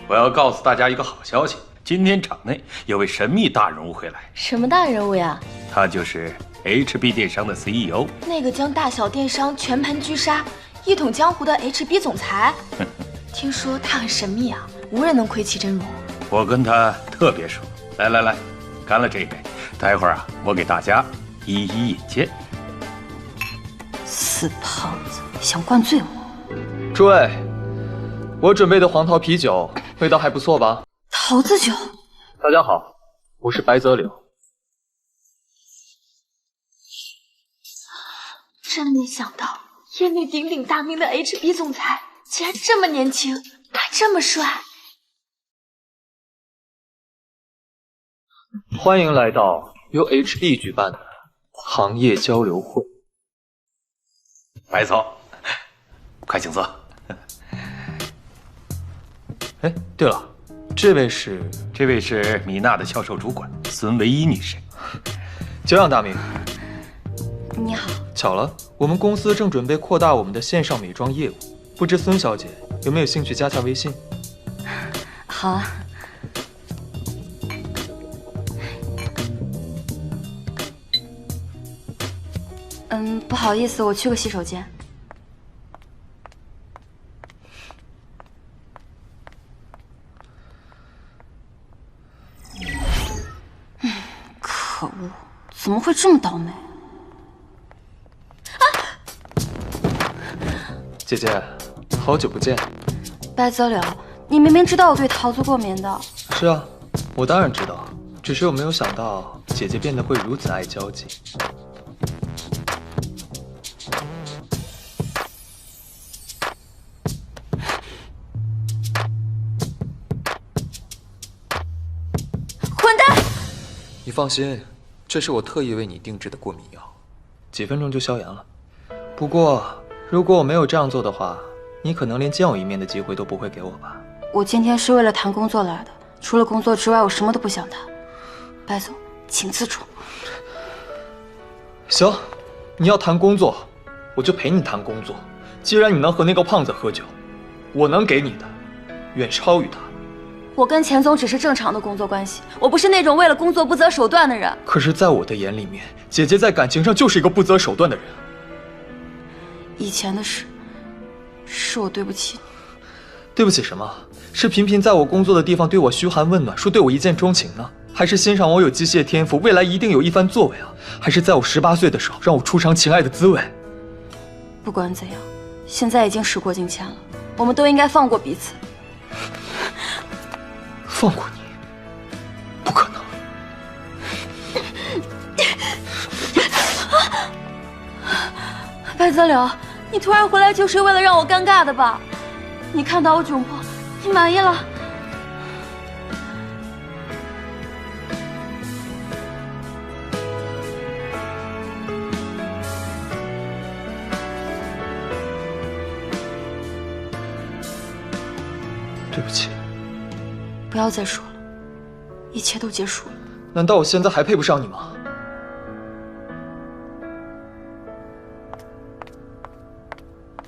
我要告诉大家一个好消息，今天场内有位神秘大人物会来。什么大人物呀？他就是 HB 电商的 CEO， 那个将大小电商全盘狙杀、一统江湖的 HB 总裁。听说他很神秘啊，无人能窥其真容。我跟他特别熟。来，干了这一杯。待会儿啊，我给大家一一引荐。死胖子，想灌醉我！诸位，我准备的黄桃啤酒味道还不错吧？桃子酒。大家好，我是白泽柳。真没想到，业内鼎鼎大名的 HB 总裁竟然这么年轻，还这么帅。欢迎来到由 HB 举办的行业交流会。白总，快请坐。哎，对了，这位是米娜的销售主管孙唯一女士。久仰大名。你好。巧了，我们公司正准备扩大我们的线上美妆业务，不知孙小姐有没有兴趣加下微信？好啊。不好意思，我去个洗手间。可恶，怎么会这么倒霉？姐姐，好久不见。白泽柳，你明明知道我对桃子过敏的。是啊，我当然知道，只是我没有想到姐姐变得会如此爱交际。混蛋！你放心，这是我特意为你定制的过敏药，几分钟就消炎了。不过，如果我没有这样做的话，你可能连见我一面的机会都不会给我吧？我今天是为了谈工作来的，除了工作之外，我什么都不想谈。白总，请自重。行，你要谈工作，我就陪你谈工作。既然你能和那个胖子喝酒，我能给你的远超于他。我跟钱总只是正常的工作关系，我不是那种为了工作不择手段的人。可是，在我的眼里面，姐姐在感情上就是一个不择手段的人。以前的事，是我对不起你。对不起什么？是频频在我工作的地方对我嘘寒问暖，说对我一见钟情呢？还是欣赏我有机械天赋，未来一定有一番作为啊？还是在我18岁的时候让我初尝情爱的滋味？不管怎样，现在已经时过境迁了，我们都应该放过彼此。放过你？不可能！白泽柳，你突然回来就是为了让我尴尬的吧？你看到我窘迫，你满意了？对不起。不要再说了，一切都结束了。难道我现在还配不上你吗？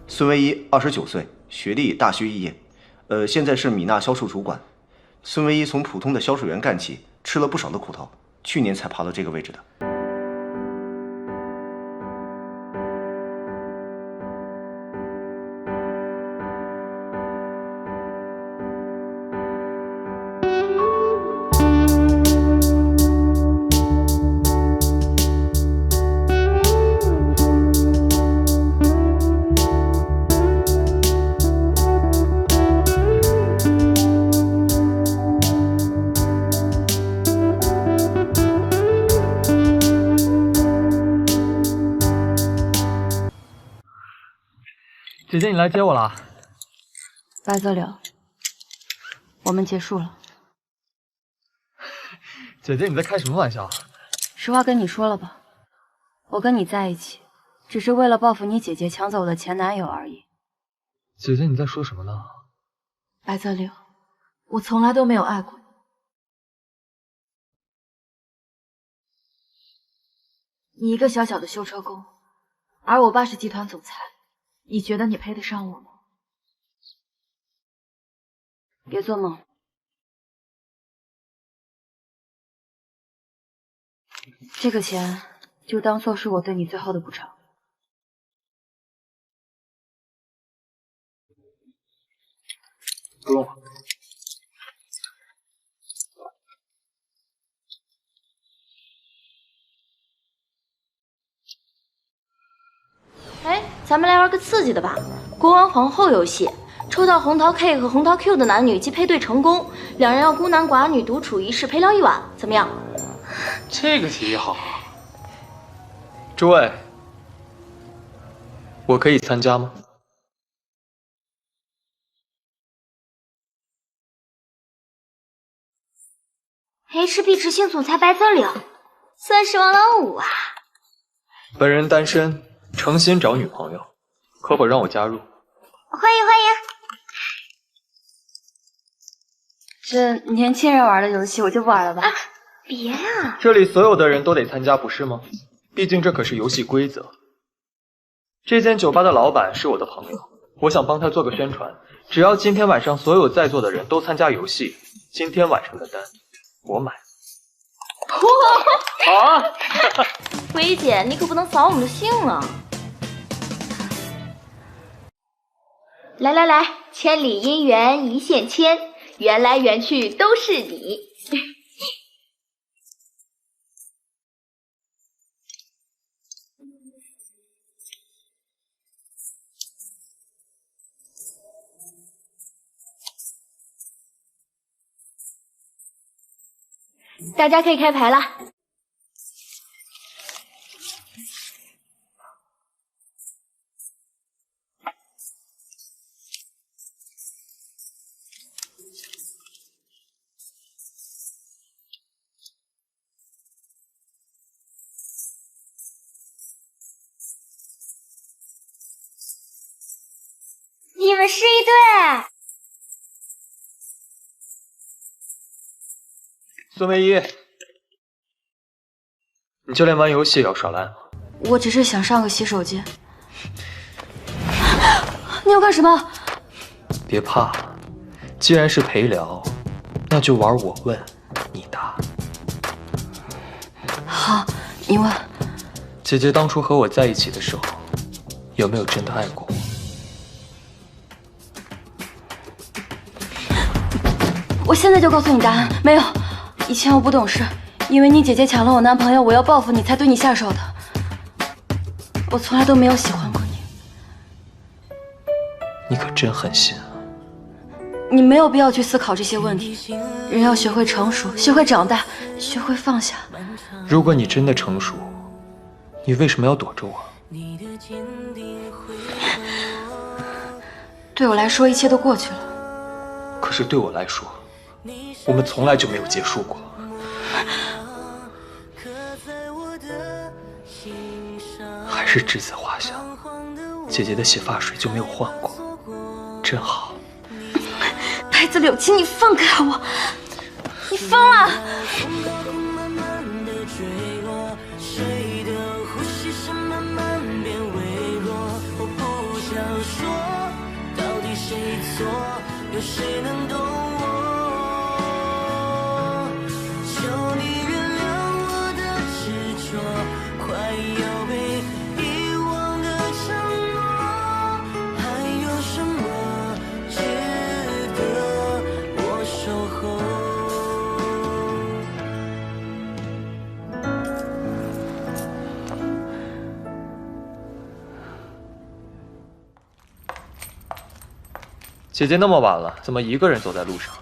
孙唯一，29岁，学历大学肄业，现在是米娜销售主管。孙唯一从普通的销售员干起，吃了不少的苦头，去年才爬到这个位置的。姐姐，你来接我了。白泽柳，我们结束了。姐姐，你在开什么玩笑？实话跟你说了吧，我跟你在一起，只是为了报复你姐姐抢走我的前男友而已。姐姐，你在说什么呢？白泽柳，我从来都没有爱过你。你一个小小的修车工，而我爸是集团总裁，你觉得你配得上我吗？别做梦，这个钱就当做是我对你最后的补偿。不用了。哎，咱们来玩个刺激的吧，国王皇后游戏。抽到红桃 K 和红桃 Q 的男女即配对成功，两人要孤男寡女独处一室陪聊一晚，怎么样？这个提议好。诸位，我可以参加吗？HB 直性总裁白泽柳，算是王老五啊。本人单身，诚心找女朋友，可否让我加入？欢迎欢迎。这年轻人玩的游戏我就不玩了吧。别啊！这里所有的人都得参加，不是吗？毕竟这可是游戏规则。这间酒吧的老板是我的朋友，我想帮他做个宣传。只要今天晚上所有在座的人都参加游戏，今天晚上的单我买。好啊！薇姐，你可不能扫我们的兴啊！来来来，千里姻缘一线牵，缘来缘去都是你。大家可以开牌了。你们是一对。孙唯一，你就连玩游戏也要耍赖吗？我只是想上个洗手间。你要干什么？别怕，既然是陪聊，那就玩我问你答。好，你问。姐姐当初和我在一起的时候，有没有真的爱过我？我现在就告诉你答案，没有。以前我不懂事，因为你姐姐抢了我男朋友，我要报复你才对你下手的。我从来都没有喜欢过你。你可真狠心啊！你没有必要去思考这些问题，人要学会成熟，学会长大，学会放下。如果你真的成熟，你为什么要躲着我？对我来说，一切都过去了。可是对我来说，我们从来就没有结束过。还是栀子花香，姐姐的洗发水就没有换过，真好。白子柳，请你放开我！你疯了！有谁能懂我？求你原谅我的执着，快要被遗忘的承诺，还有什么值得我守候？姐姐那么晚了，怎么一个人走在路上？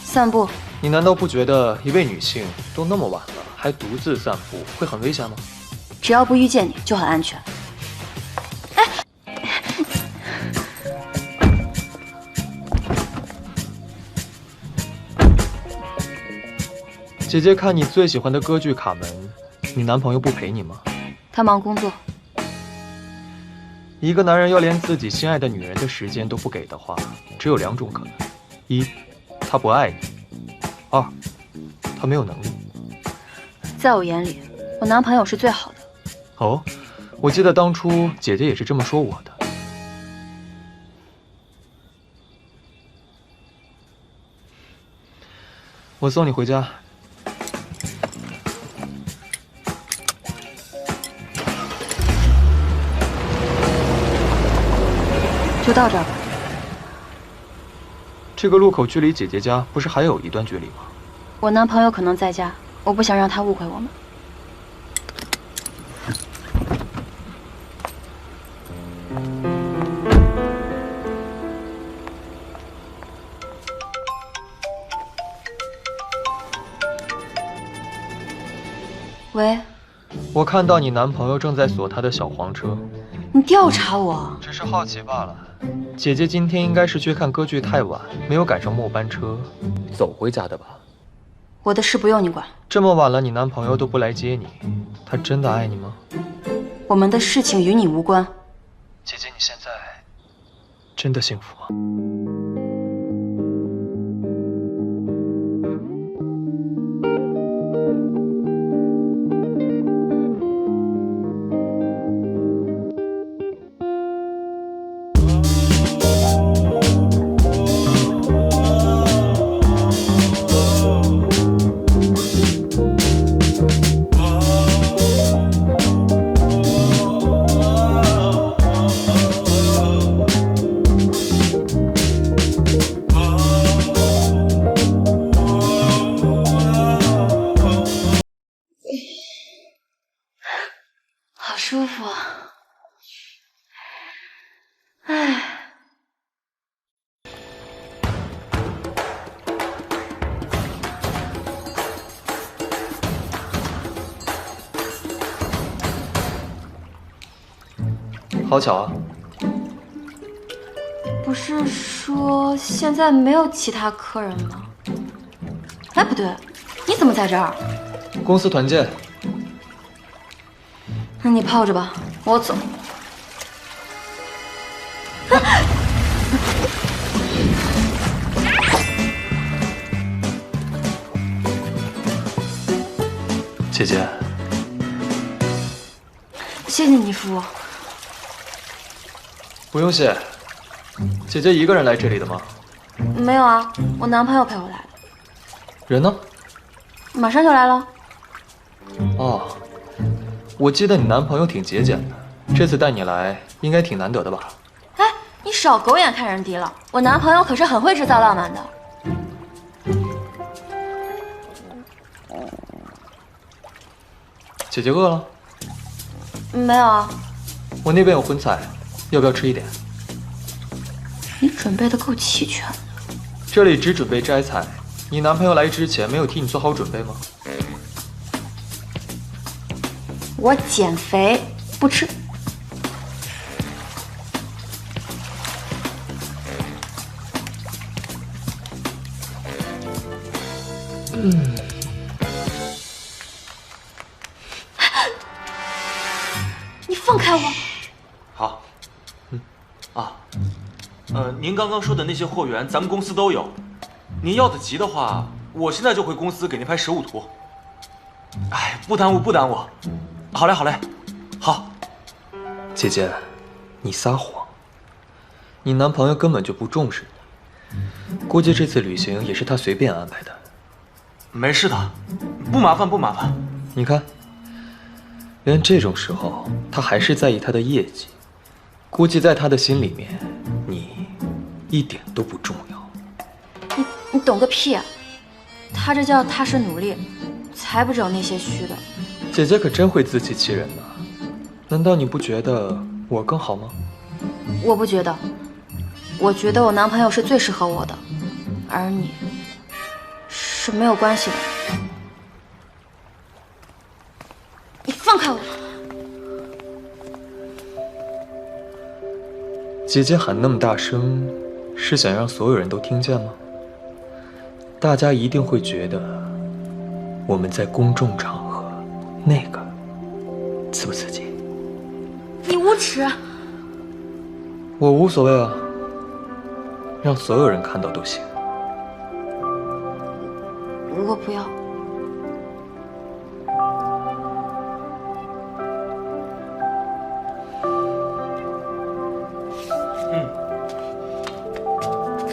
散步。你难道不觉得一位女性都那么晚了，还独自散步，会很危险吗？只要不遇见你，就很安全。哎，姐姐看你最喜欢的歌剧《卡门》，你男朋友不陪你吗？他忙工作。一个男人要连自己心爱的女人的时间都不给的话，只有两种可能：一，他不爱你；二，他没有能力。在我眼里，我男朋友是最好的。哦，我记得当初姐姐也是这么说我的。我送你回家。就到这儿吧。这个路口距离姐姐家不是还有一段距离吗？我男朋友可能在家，我不想让他误会我们。喂，我看到你男朋友正在锁他的小黄车，你调查我？只是好奇罢了。姐姐今天应该是去看歌剧太晚，没有赶上末班车，走回家的吧？我的事不用你管。这么晚了，你男朋友都不来接你，他真的爱你吗？我们的事情与你无关。姐姐，你现在真的幸福吗？好舒服啊！唉，好巧啊！不是说现在没有其他客人吗？哎，不对，你怎么在这儿？公司团建。那你泡着吧，我走。姐姐，谢谢你扶我。不用谢。姐姐一个人来这里的吗？没有啊，我男朋友陪我来的。人呢？马上就来了。哦，我记得你男朋友挺节俭的，这次带你来应该挺难得的吧？哎，你少狗眼看人低了，我男朋友可是很会制造浪漫的。姐姐饿了？没有啊。我那边有荤菜，要不要吃一点？你准备的够齐全的。这里只准备斋菜，你男朋友来之前没有替你做好准备吗？我减肥，不吃。你放开我！好。您刚刚说的那些货源，咱们公司都有。您要的急的话，我现在就回公司给您拍实物图。哎，不耽误，不耽误。好嘞，好嘞，好。姐姐，你撒谎，你男朋友根本就不重视你，估计这次旅行也是他随便安排的。没事的，不麻烦，不麻烦。你看，连这种时候他还是在意他的业绩，估计在他的心里面，你一点都不重要。你懂个屁啊！他这叫踏实努力，才不找那些虚的。姐姐可真会自欺欺人呢。难道你不觉得我更好吗？我不觉得，我觉得我男朋友是最适合我的，而你是没有关系的。你放开我！姐姐喊那么大声，是想让所有人都听见吗？大家一定会觉得我们在公众场合，那个刺不刺激？你无耻！我无所谓啊，让所有人看到都行。我不要。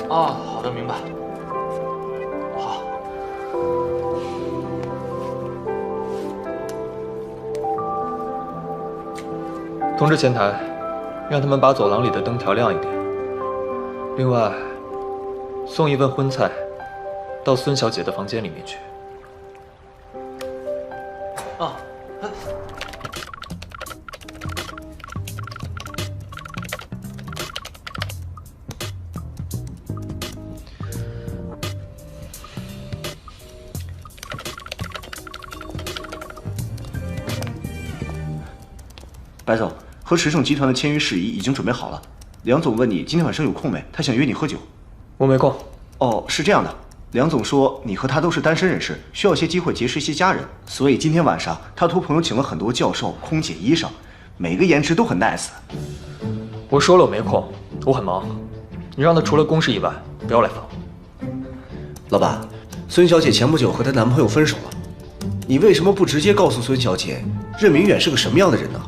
好的，明白。好。通知前台，让他们把走廊里的灯调亮一点，另外，送一份荤菜到孙小姐的房间里面去。啊，白总，和驰骋集团的签约事宜已经准备好了。梁总问你今天晚上有空没？他想约你喝酒。我没空。哦，是这样的，梁总说你和他都是单身人士，需要些机会结识一些家人，所以今天晚上他托朋友请了很多教授、空姐、医生，每个颜值都很 nice。我说了我没空，我很忙。你让他除了公事以外不要来烦我。老板，孙小姐前不久和她男朋友分手了，你为什么不直接告诉孙小姐任明远是个什么样的人呢？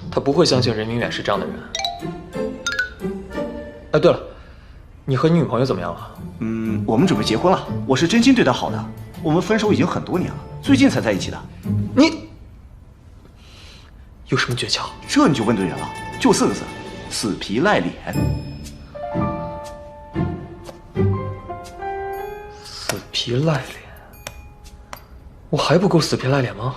他不会相信任明远是这样的人。哎，对了，你和你女朋友怎么样了？我们准备结婚了。我是真心对她好的，我们分手已经很多年了，最近才在一起的。你有什么诀窍？这你就问对人了，就4个字：死皮赖脸。死皮赖脸？我还不够死皮赖脸吗？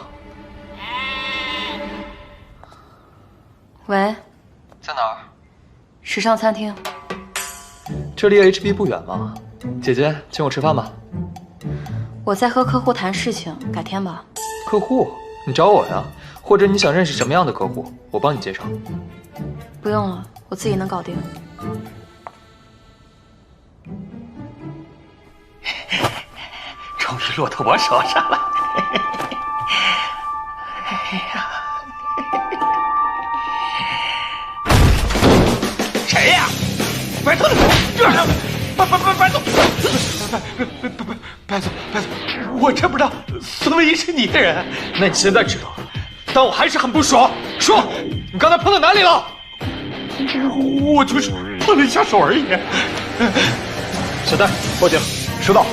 喂，在哪儿？时尚餐厅。这离 HB 不远吗？姐姐，请我吃饭吧。我在和客户谈事情，改天吧。客户？你找我呀？或者你想认识什么样的客户？我帮你介绍。不用了，我自己能搞定。终于落到我手上了。谁呀？白总，白总，我真不知道孙文一是你的人。那你现在知道了，但我还是很不爽。说，你刚才碰到哪里了？我就是碰了一下手而已。小戴，报警。收到。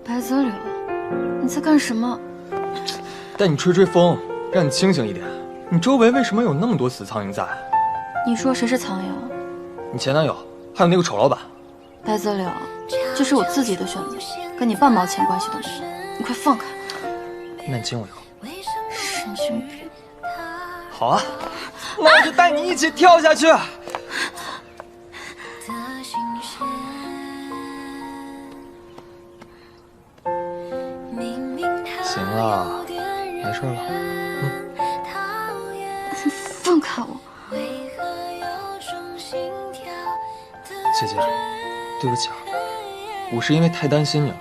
白泽柳，你在干什么？带你吹吹风，让你清醒一点。你周围为什么有那么多死苍蝇在？你说谁是苍蝇？你前男友，还有那个丑老板。白泽柳，这是我自己的选择，跟你半毛钱关系都没有。你快放开！那你亲我一口。神经病！好啊，那我就带你一起跳下去。行了，没事了。放开我！姐姐，对不起啊，我是因为太担心你了，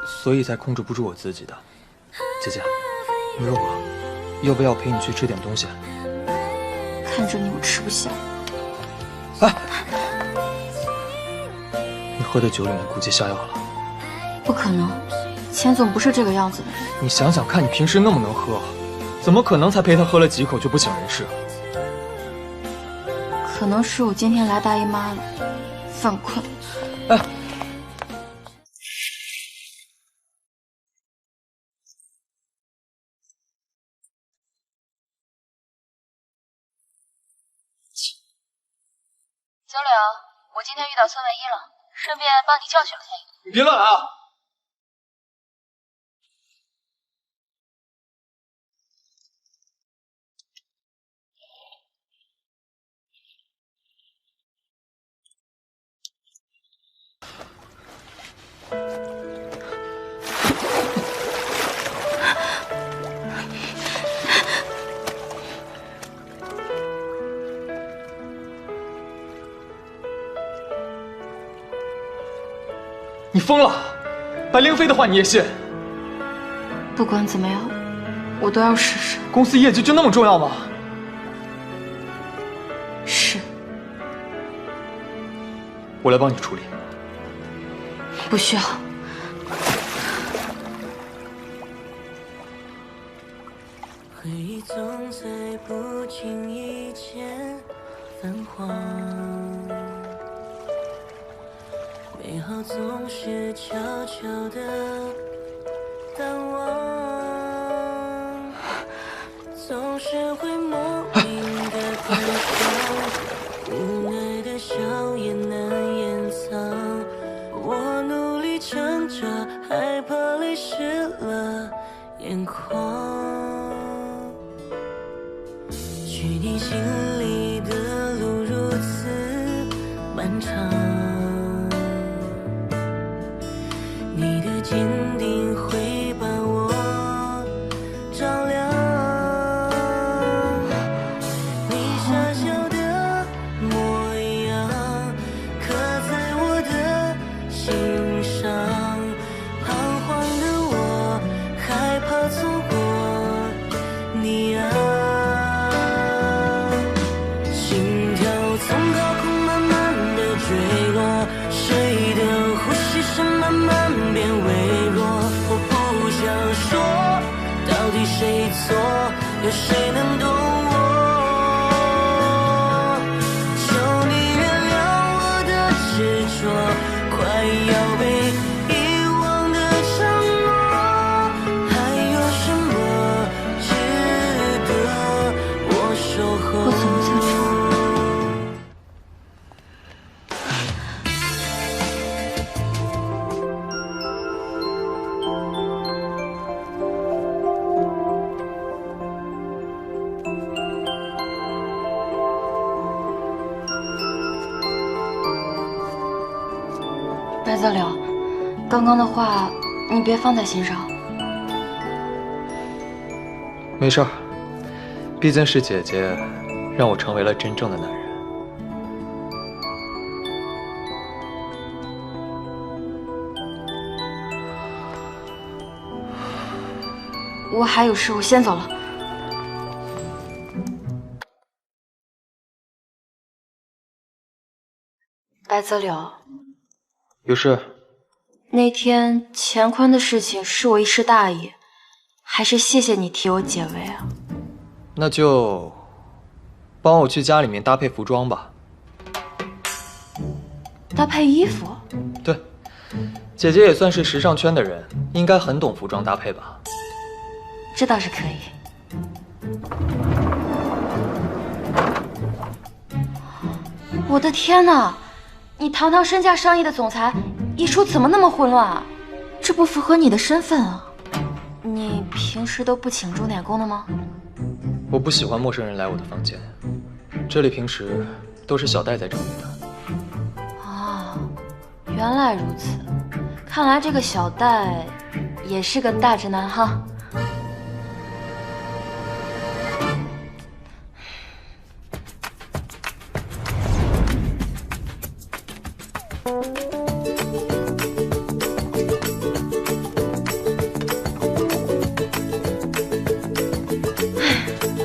所以才控制不住我自己的。姐姐，你饿不饿？要不要陪你去吃点东西？看着你，我吃不下。哎，你喝的酒里面估计下药了。不可能，钱总不是这个样子的人。你想想看，你平时那么能喝，怎么可能才陪他喝了几口就不省人事？可能是我今天来大姨妈了，犯困。哎，泽柳，我今天遇到孙文一了，顺便帮你教训了他一顿。你别乱来啊！你疯了！白灵飞的话你也信？不管怎么样，我都要试试。公司业绩就那么重要吗？是。我来帮你处理。不需要。总在不经意间泛黄，美好总是悄悄地淡忘，总是会莫名的感伤，无奈的笑也难掩藏。我努力撑着，害怕泪湿了眼眶。去你心里的路如此漫长，你的坚定会把我照亮。你傻笑的模样刻在我的心上，彷徨的我害怕错过你啊。心跳从高空慢慢的坠落，谁的呼吸声慢慢变微弱。我不想说到底谁错，有谁能懂我？求你原谅我的执着，快要被遗忘的承诺，还有什么值得我守候？我怎么想说？白泽柳，刚刚的话你别放在心上。没事儿，毕竟是姐姐让我成为了真正的男人。我还有事，我先走了。白泽柳，有事？那天乾坤的事情是我一时大意，还是谢谢你替我解围啊。那就帮我去家里面搭配服装吧。搭配衣服？对，姐姐也算是时尚圈的人，应该很懂服装搭配吧？这倒是可以。我的天哪！你堂堂身价上亿的总裁，一出怎么那么混乱啊？这不符合你的身份啊！你平时都不请钟点工的吗？我不喜欢陌生人来我的房间，这里平时都是小戴在整理的。啊，原来如此，看来这个小戴也是个大直男哈。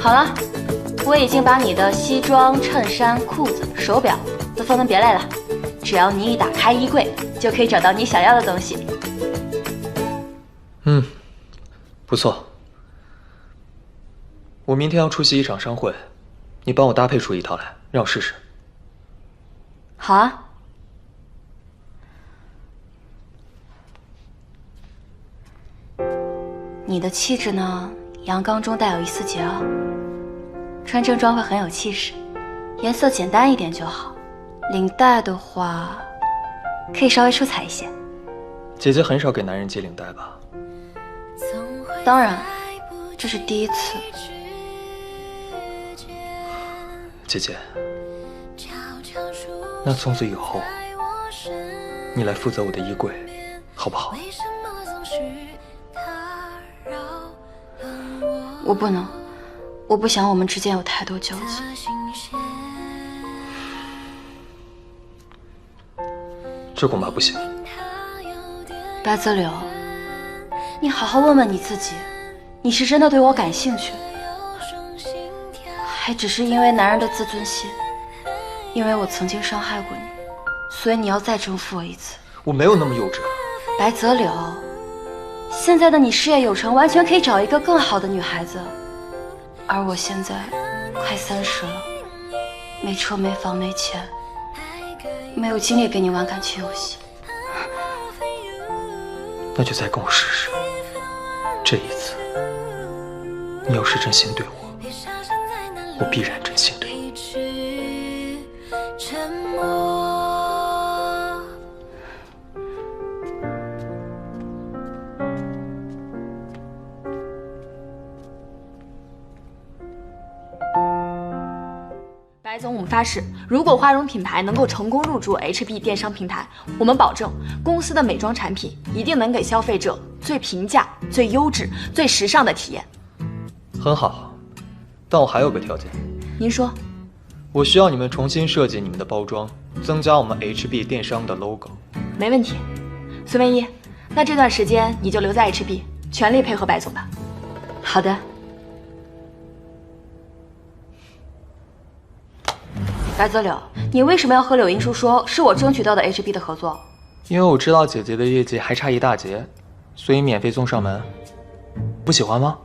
好了，我已经把你的西装、衬衫、裤子、手表都分门别类了，只要你一打开衣柜，就可以找到你想要的东西。不错。我明天要出席一场商会，你帮我搭配出一套来，让我试试。好啊。你的气质呢，阳刚中带有一丝桀骜，穿正装会很有气势，颜色简单一点就好。领带的话，可以稍微出彩一些。姐姐很少给男人系领带吧？当然，这是第一次。姐姐，那从此以后，你来负责我的衣柜，好不好？我不能，我不想我们之间有太多交集。这恐怕不行。白泽柳，你好好问问你自己，你是真的对我感兴趣，还只是因为男人的自尊心？因为我曾经伤害过你，所以你要再征服我一次？我没有那么幼稚。白泽柳，现在的你事业有成，完全可以找一个更好的女孩子。而我现在快30了，没车没房没钱，没有精力跟你玩感情游戏。那就再跟我试试。这一次，你要是真心对我，我必然真心对你。沉默。白总，我们发誓，如果花荣品牌能够成功入驻 HB 电商平台，我们保证公司的美妆产品一定能给消费者最平价、最优质、最时尚的体验。很好，但我还有个条件。您说？我需要你们重新设计你们的包装，增加我们 HB 电商的 logo。没问题。孙唯一，那这段时间你就留在 HB， 全力配合白总吧。好的。白泽柳，你为什么要和柳英叔说是我争取到的 HB 的合作？因为我知道姐姐的业绩还差一大截，所以免费送上门。不喜欢吗？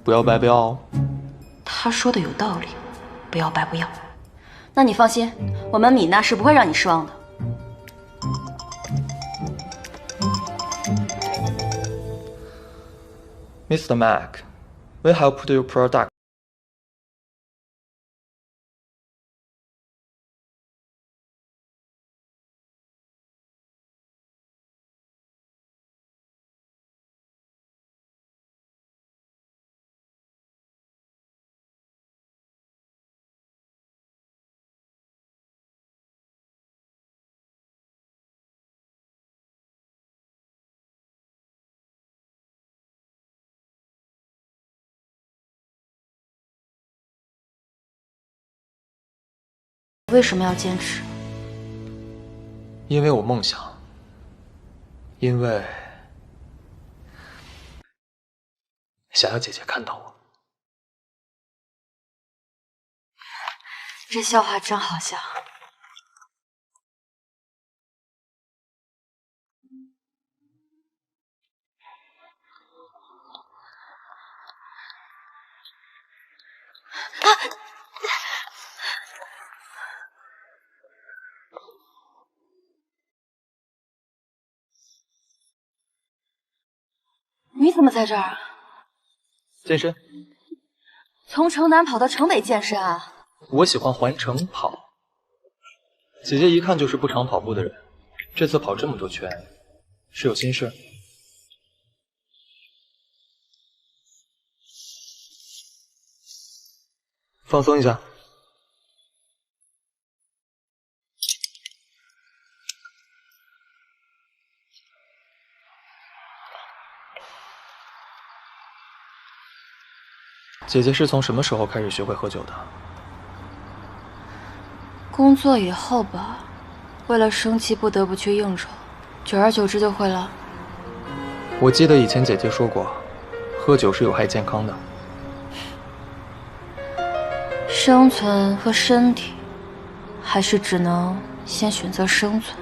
不要白不要哦。他说的有道理，不要白不要。那你放心，我们米娜是不会让你失望的。Mr. Mac, we have put your product. 为什么要坚持？因为我梦想，因为想要姐姐看到我。这笑话真好笑。你怎么在这儿？健身。从城南跑到城北健身啊？我喜欢环城跑。姐姐一看就是不常跑步的人，这次跑这么多圈，是有心事？放松一下。姐姐是从什么时候开始学会喝酒的？工作以后吧，为了生计不得不去应酬，久而久之就会了。我记得以前姐姐说过，喝酒是有害健康的。生存和身体，还是只能先选择生存。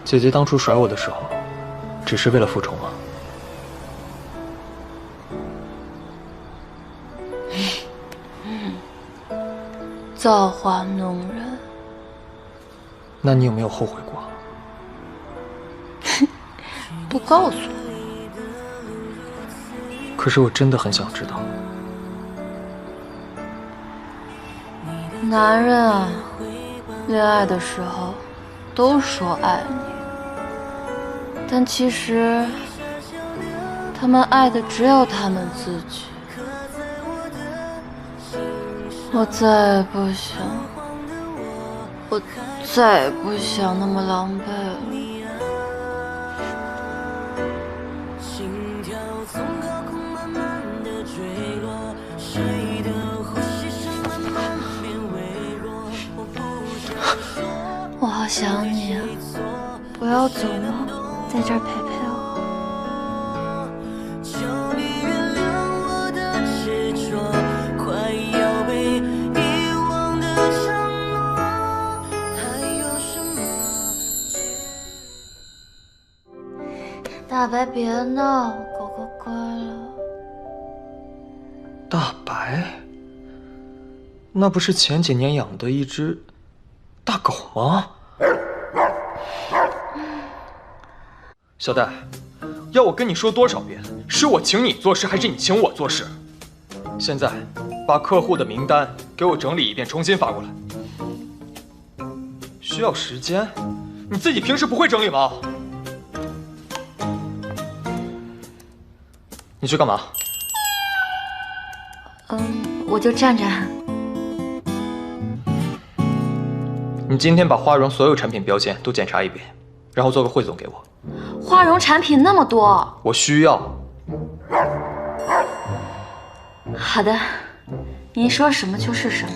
姐姐当初甩我的时候，只是为了复仇吗？造化弄人。那你有没有后悔过？不告诉我。可是我真的很想知道。男人啊，恋爱的时候都说爱你，但其实他们爱的只有他们自己。我再也不想，我再也不想那么狼狈了。心跳从高空慢慢地坠落，谁的呼吸声慢慢变微弱，我不想说。我好想你啊！不要走了，在这儿陪陪我。求你原谅我的执着，快要被遗忘大白别闹，狗狗乖了。大白？那不是前几年养的一只大狗吗？小戴，要我跟你说多少遍？是我请你做事，还是你请我做事？现在把客户的名单给我整理一遍，重新发过来。需要时间？你自己平时不会整理吗？你去干嘛？我就站站。你今天把花荣所有产品标签都检查一遍，然后做个汇总给我。花荣产品那么多，我需要。好的，您说什么就是什么。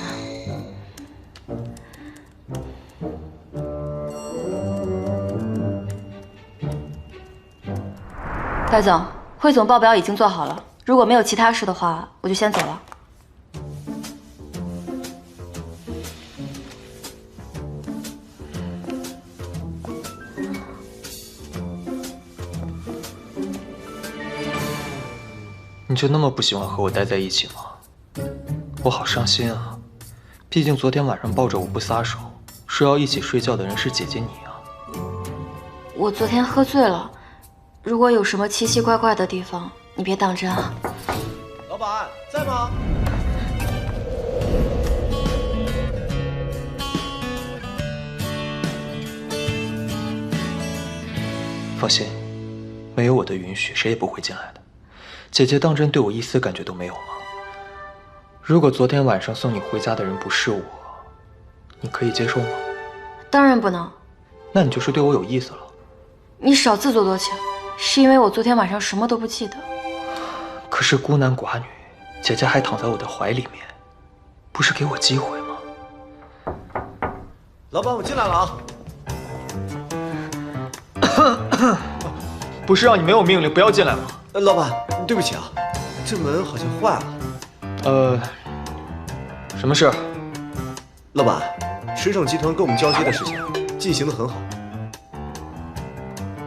戴总，汇总报表已经做好了，如果没有其他事的话，我就先走了。你就那么不喜欢和我待在一起吗？我好伤心啊！毕竟昨天晚上抱着我不撒手，说要一起睡觉的人是姐姐你啊。我昨天喝醉了，如果有什么奇奇怪怪的地方，你别当真啊。老板在吗？放心，没有我的允许，谁也不会进来的。姐姐当真对我一丝感觉都没有吗？如果昨天晚上送你回家的人不是我，你可以接受吗？当然不能。那你就是对我有意思了。你少自作多情，是因为我昨天晚上什么都不记得。可是孤男寡女，姐姐还躺在我的怀里面，不是给我机会吗？老板，我进来了啊。不是让你没有命令不要进来吗？老板，对不起啊，这门好像坏了。什么事？老板，石整集团跟我们交接的事情进行得很好。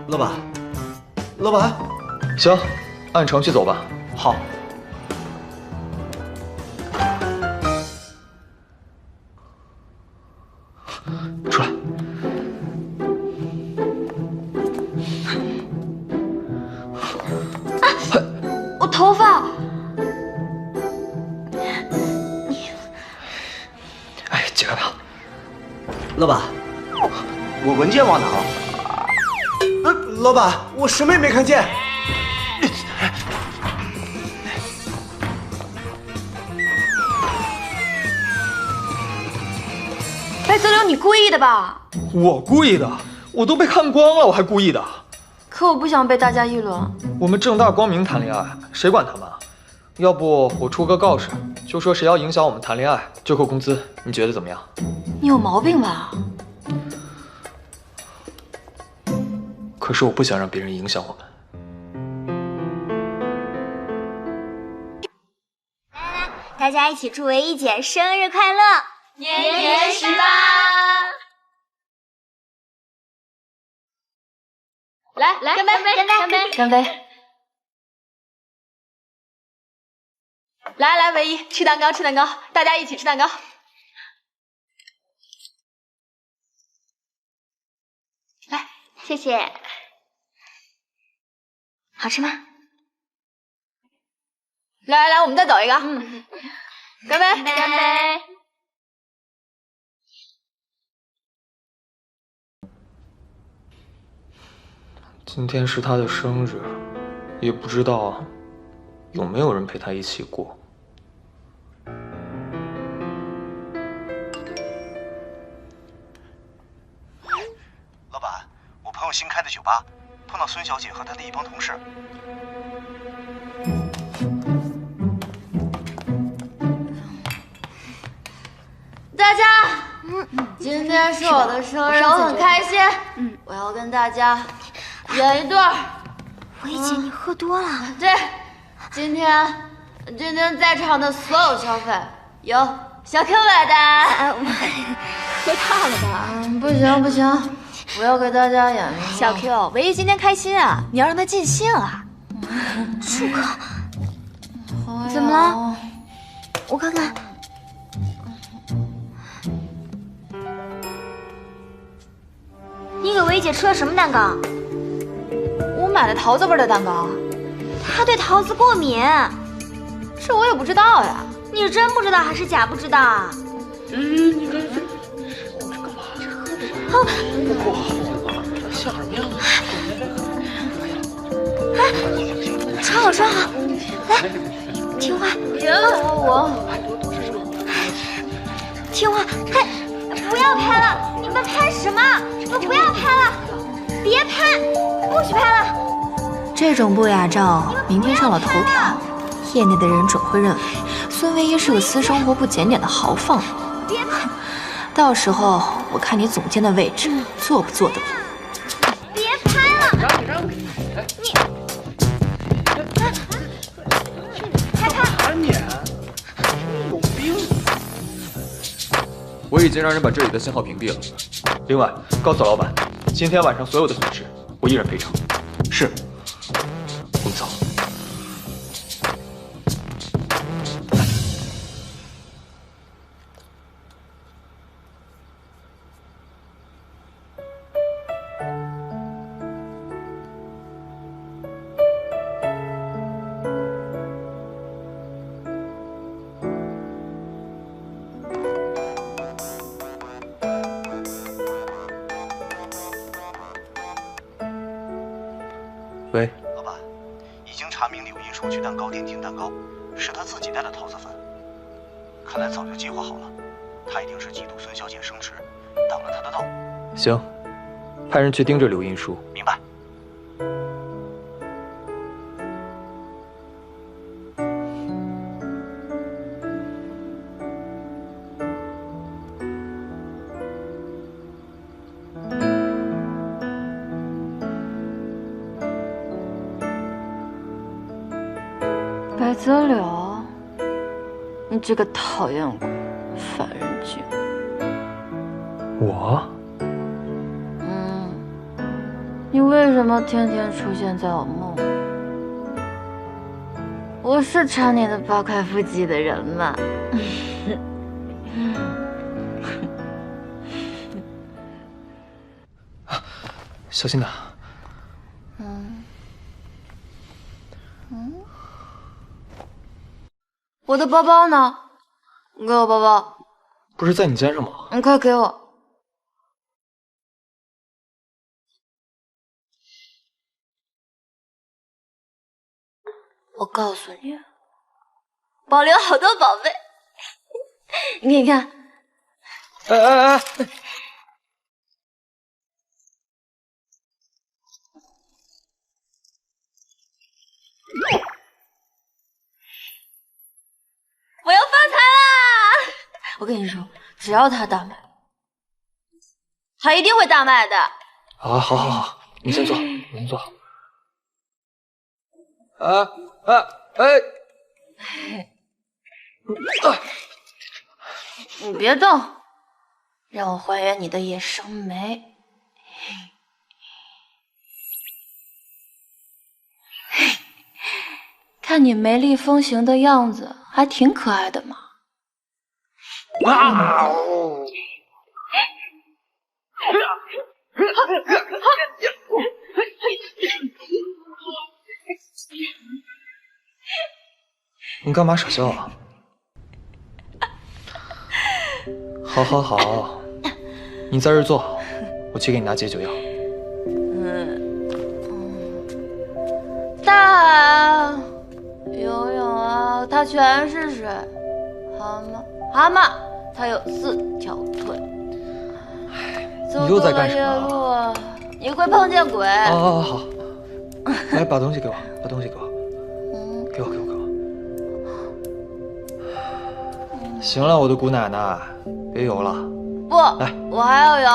老板，老板，行，按程序走吧。好。出来。我头发。哎，解开吧。老板，我文件忘拿了。老板，我什么也没看见。白泽流，你故意的吧？我故意的，我都被看光了，我还故意的。可我不想被大家议论。我们正大光明谈恋爱，谁管他们啊？要不我出个告示，就说谁要影响我们谈恋爱就扣工资，你觉得怎么样？你有毛病吧？可是我不想让别人影响我们。来，大家一起祝唯一姐生日快乐，年年18。来，干杯！干杯！干杯！来，唯一吃蛋糕，大家一起吃蛋糕。来，谢谢。好吃吗？来，我们再走一个。干杯！干杯！今天是他的生日，也不知道有没有人陪他一起过。老板，我朋友新开的酒吧，碰到孙小姐和她的一帮同事。大家，今天是我的生日，我很开心。我要跟大家演一段。唯一姐，你喝多了。对，今天在场的所有消费由小 Q 买单。喝大了吧？不行，我要给大家演一个。小 Q，唯一今天开心啊，你要让他尽兴啊。舒克，怎么了？我看看。你给薇姐吃了什么蛋糕？我买的桃子味的蛋糕，她对桃子过敏。这我也不知道呀。你是真不知道还是假不知道啊？你这干嘛？像什么样子？哎，穿好穿好，来，听话。别打我！听话，哎，不要拍了！你们拍什么？不要拍了！别拍，不许拍了！这种不雅照，明天上了头条，业内的人准会认为孙唯一是个私生活不检点的豪放人。别拍！到时候我看你总监的位置坐不坐得稳。别拍了！你，开开！你有病！我已经让人把这里的信号屏蔽了。另外，告诉老板，今天晚上所有的损失我一人赔偿。是。我们走。喂，老板，已经查明柳荫树去蛋糕店订蛋糕是他自己带的桃子粉，看来早就计划好了，他一定是嫉妒孙小姐升职，挡了他的道。行，派人去盯着柳荫树。明白。白泽柳，你这个讨厌鬼，烦人精。我？你为什么天天出现在我梦里？我是馋你的八块腹肌的人吗？小心点。我的包包呢？给我包包。不是在你肩上吗？你快给我。我告诉你，保留好多宝贝。你看，哎！我要发财啦！我跟你说，只要他大卖，他一定会大卖的。啊，好，你先坐，你先坐。你别动，让我还原你的野生美。看你梅丽风行的样子，还挺可爱的嘛。你干嘛傻笑啊？好，你在这儿坐，我去给你拿解酒药。大海，游泳啊，它全是水。蛤蟆，它有4条腿。你又在干什么？走多了夜路，你会碰见鬼。好，来，把东西给我，给我。行了，我的姑奶奶，别游了。不，来，我还要游。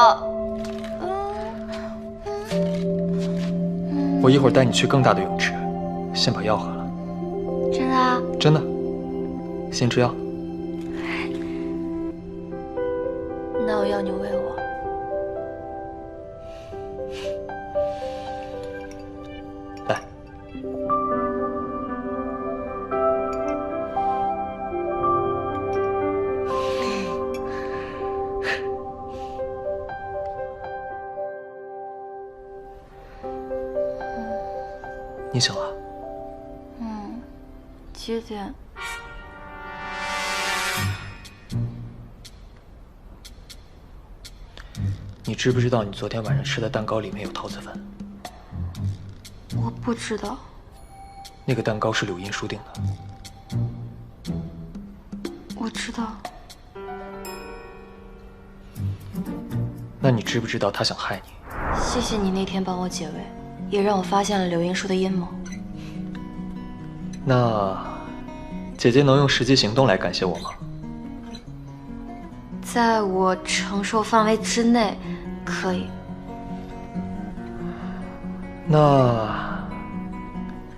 我一会儿带你去更大的泳池，先把药喝了。真的啊？真的。先吃药。那我要你喂我。你醒了？几点？你知不知道你昨天晚上吃的蛋糕里面有桃子粉？我不知道。那个蛋糕是柳荫书订的。我知道。那你知不知道他想害你？谢谢你那天帮我解围，也让我发现了柳荫书的阴谋。那姐姐能用实际行动来感谢我吗？在我承受范围之内，可以。那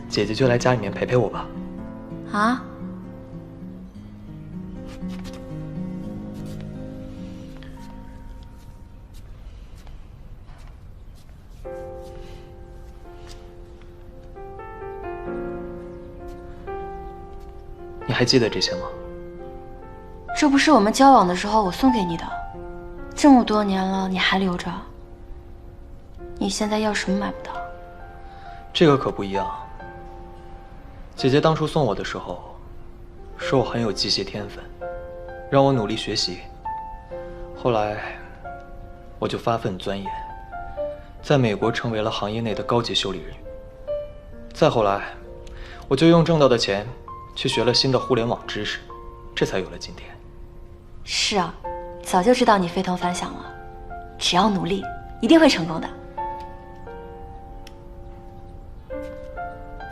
姐姐就来家里面陪陪我吧。啊？你还记得这些吗？这不是我们交往的时候我送给你的，这么多年了你还留着？你现在要什么买不到？这个可不一样。姐姐当初送我的时候，说我很有机械天分，让我努力学习。后来，我就发奋钻研，在美国成为了行业内的高级修理人员。再后来，我就用挣到的钱去学了新的互联网知识，这才有了今天。是啊，早就知道你非同凡响了，只要努力，一定会成功的。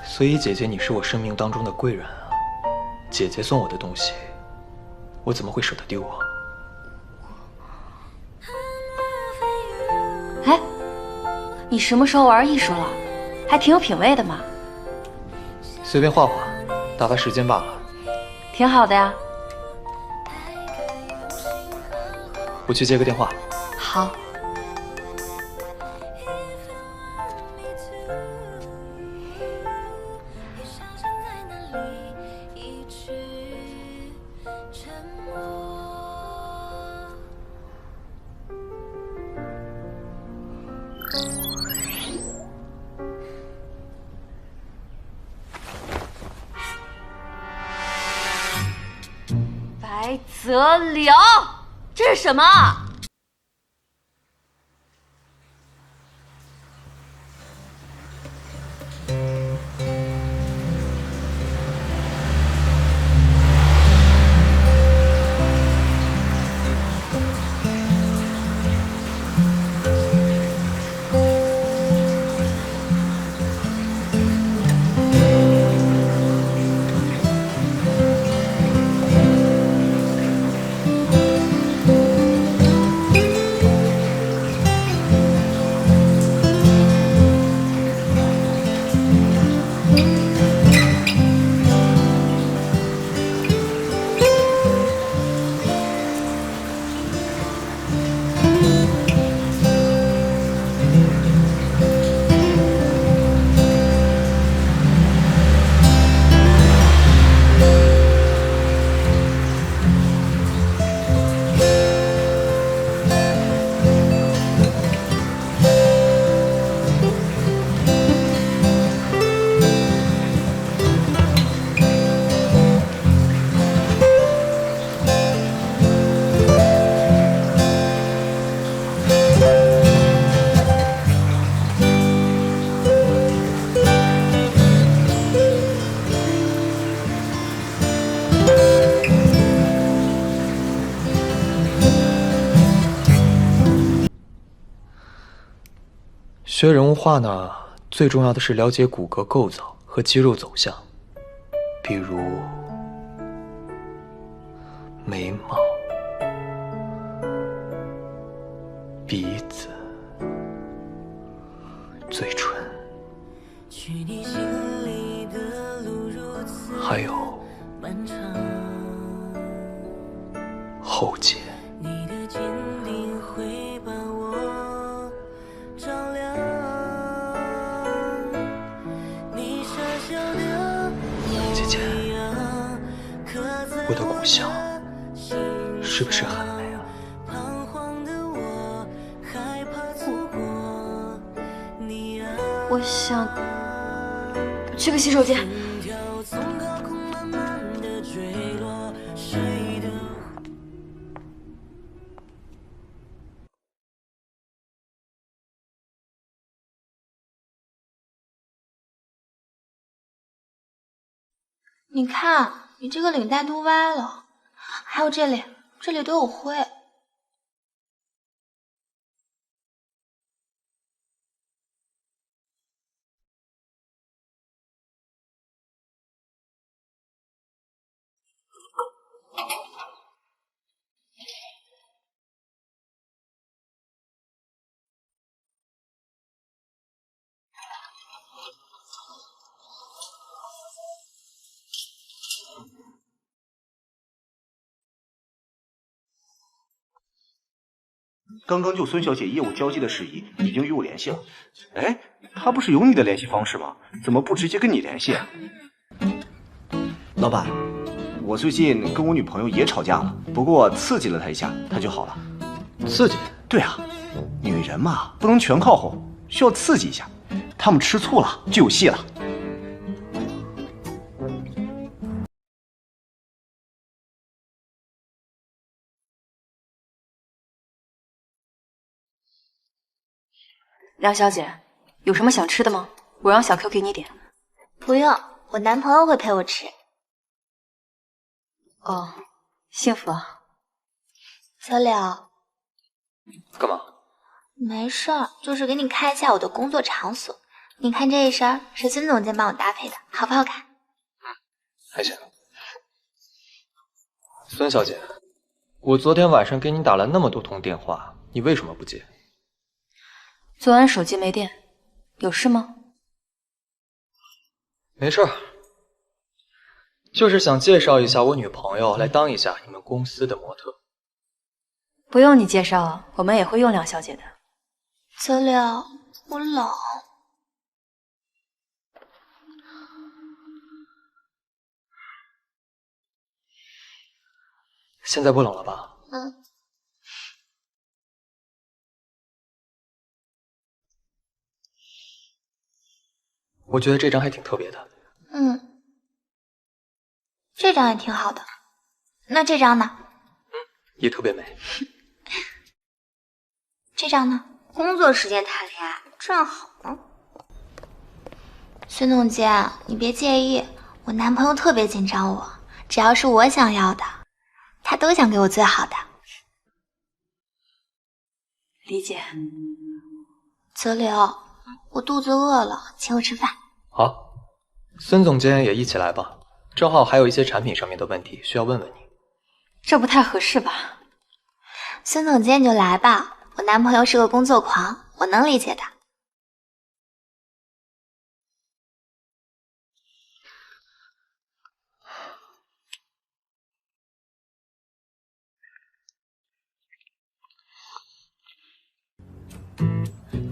所以姐姐，你是我生命当中的贵人啊！姐姐送我的东西，我怎么会舍得丢啊？哎，你什么时候玩艺术了？还挺有品味的嘛。随便画画，打发时间罢了。挺好的呀。我去接个电话。好。白泽柳，这是什么？学人物画呢，最重要的是了解骨骼构造和肌肉走向，比如眉毛、鼻子、嘴唇，还有喉结。姐姐，我的骨相是不是很美啊？我想去个洗手间。你看，你这个领带都歪了，还有这里都有灰。刚刚就孙小姐业务交接的事宜已经与我联系了。哎，她不是有你的联系方式吗？怎么不直接跟你联系啊？老板，我最近跟我女朋友也吵架了，不过刺激了她一下，她就好了。刺激？对啊，女人嘛，不能全靠哄，需要刺激一下。她们吃醋了就有戏了。梁小姐，有什么想吃的吗？我让小 Q 给你点。不用，我男朋友会陪我吃。哦，幸福啊。小柳，干嘛？没事儿，就是给你看一下我的工作场所。你看这一身是孙总监帮我搭配的，好不好看？还行。孙小姐，我昨天晚上给你打了那么多通电话，你为什么不接？昨晚手机没电，有事吗？没事儿，就是想介绍一下我女朋友来当一下你们公司的模特。不用你介绍，我们也会用梁小姐的。泽柳，我冷。现在不冷了吧？嗯。我觉得这张还挺特别的。嗯，这张也挺好的。那这张呢？也特别美。这张呢？工作时间谈恋爱，正好呢。孙总监，你别介意，我男朋友特别紧张我，只要是我想要的，他都想给我最好的。理解。泽柳，我肚子饿了，请我吃饭。好，孙总监也一起来吧，正好还有一些产品上面的问题需要问问你。这不太合适吧？孙总监你就来吧，我男朋友是个工作狂，我能理解的。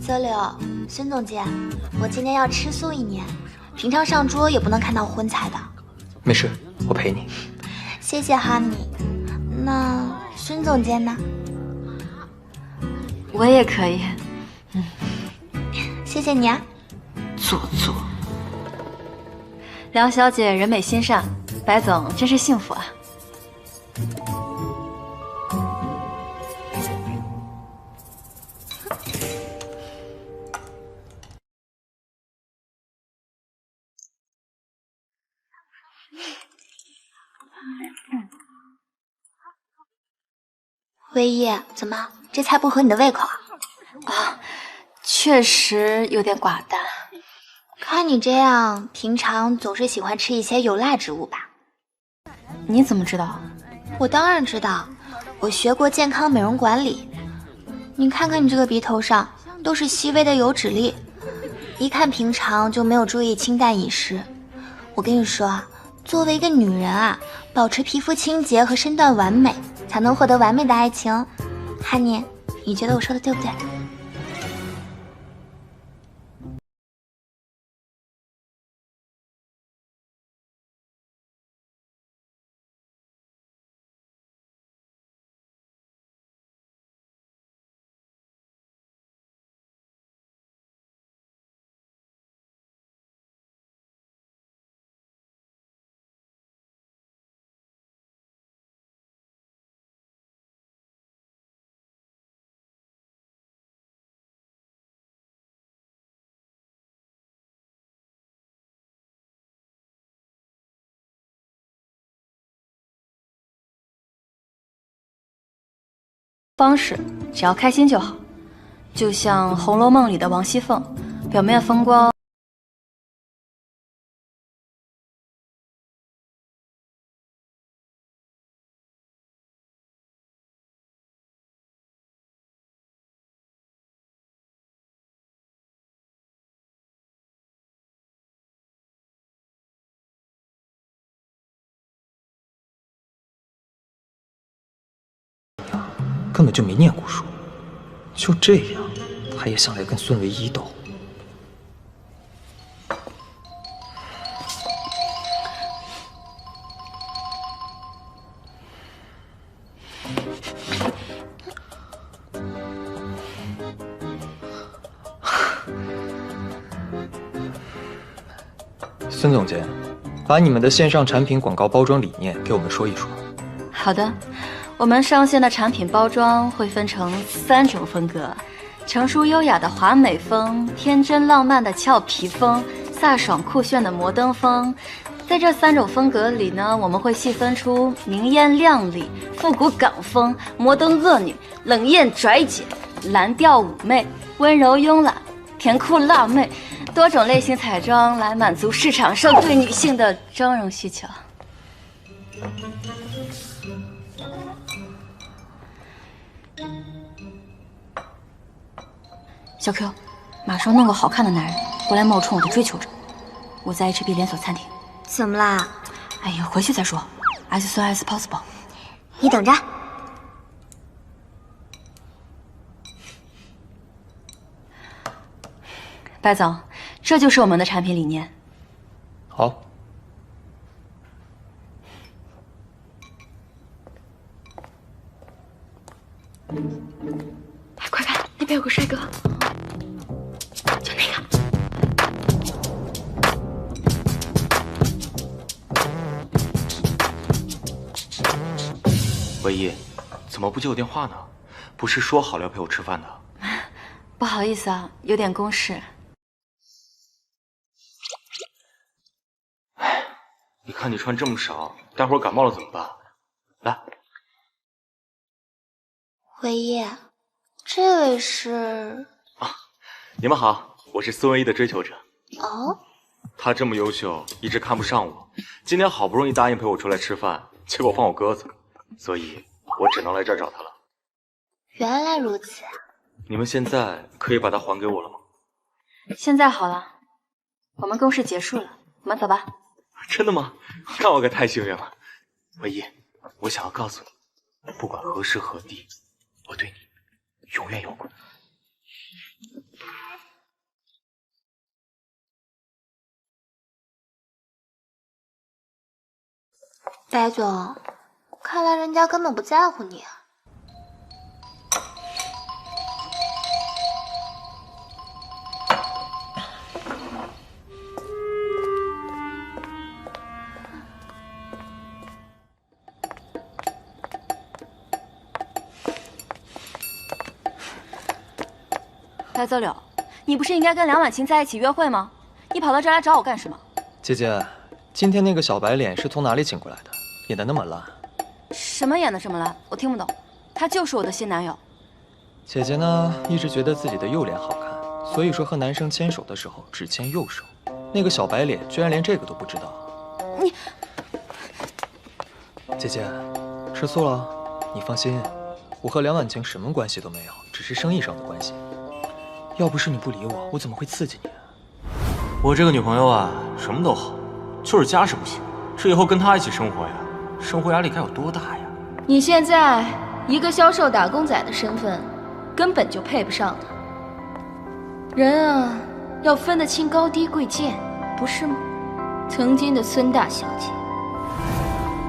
泽柳，孙总监，我今天要吃素1年，平常上桌也不能看到荤菜的。没事，我陪你。谢谢哈尼。那孙总监呢？我也可以。谢谢你啊。做作。梁小姐人美心善，白总真是幸福啊。薇依，怎么这菜不合你的胃口啊？啊，确实有点寡淡。看你这样，平常总是喜欢吃一些有蜡植物吧？你怎么知道？我当然知道，我学过健康美容管理。你看看你这个鼻头上都是细微的油脂粒，一看平常就没有注意清淡饮食。我跟你说啊，作为一个女人啊，保持皮肤清洁和身段完美，才能获得完美的爱情。哈尼，你觉得我说的对不对？方式，只要开心就好。就像《红楼梦》里的王熙凤，表面风光。根本就没念过书，就这样，他也想来跟孙唯一斗。孙总监，把你们的线上产品广告包装理念给我们说一说。好的。我们上线的产品包装会分成3种风格：成熟优雅的华美风、天真浪漫的俏皮风、飒爽酷炫的摩登风。在这3种风格里呢，我们会细分出明艳靓丽、复古港风、摩登恶女、冷艳拽姐、蓝调妩媚、温柔慵懒、甜酷辣妹，多种类型彩妆来满足市场上对女性的妆容需求。小 Q， 马上弄个好看的男人过来冒充我的追求者。我在 HB 连锁餐厅。怎么啦？哎呀，回去再说。as soon as possible。你等着。白总，这就是我们的产品理念。好。哎，快看，那边有个帅哥。就那个。唯一，怎么不接我电话呢？不是说好了要陪我吃饭的？不好意思啊，有点公事。哎，你看你穿这么少，待会儿感冒了怎么办？来，唯一，这位是？你们好，我是孙唯一的追求者。哦。他这么优秀，一直看不上我。今天好不容易答应陪我出来吃饭，结果放我鸽子，所以我只能来这儿找他了。原来如此。你们现在可以把他还给我了吗？现在好了，我们公事结束了，我们走吧。真的吗？那我可太幸运了。唯一，我想要告诉你，不管何时何地，我对你永远有功。白总，看来人家根本不在乎你啊。白泽柳，你不是应该跟梁婉晴在一起约会吗？你跑到这儿来找我干什么？姐姐，今天那个小白脸是从哪里请过来的？演得那么烂。什么演的这么烂？我听不懂。他就是我的新男友。姐姐呢，一直觉得自己的右脸好看，所以说和男生牵手的时候只牵右手。那个小白脸居然连这个都不知道。你，姐姐，吃醋了？你放心，我和梁婉晴什么关系都没有，只是生意上的关系。要不是你不理我，我怎么会刺激你？我这个女朋友啊，什么都好，就是家世不行。这以后跟她一起生活呀，生活压力该有多大呀？你现在一个销售打工仔的身份，根本就配不上他。人啊，要分得清高低贵贱，不是吗？曾经的孙大小姐。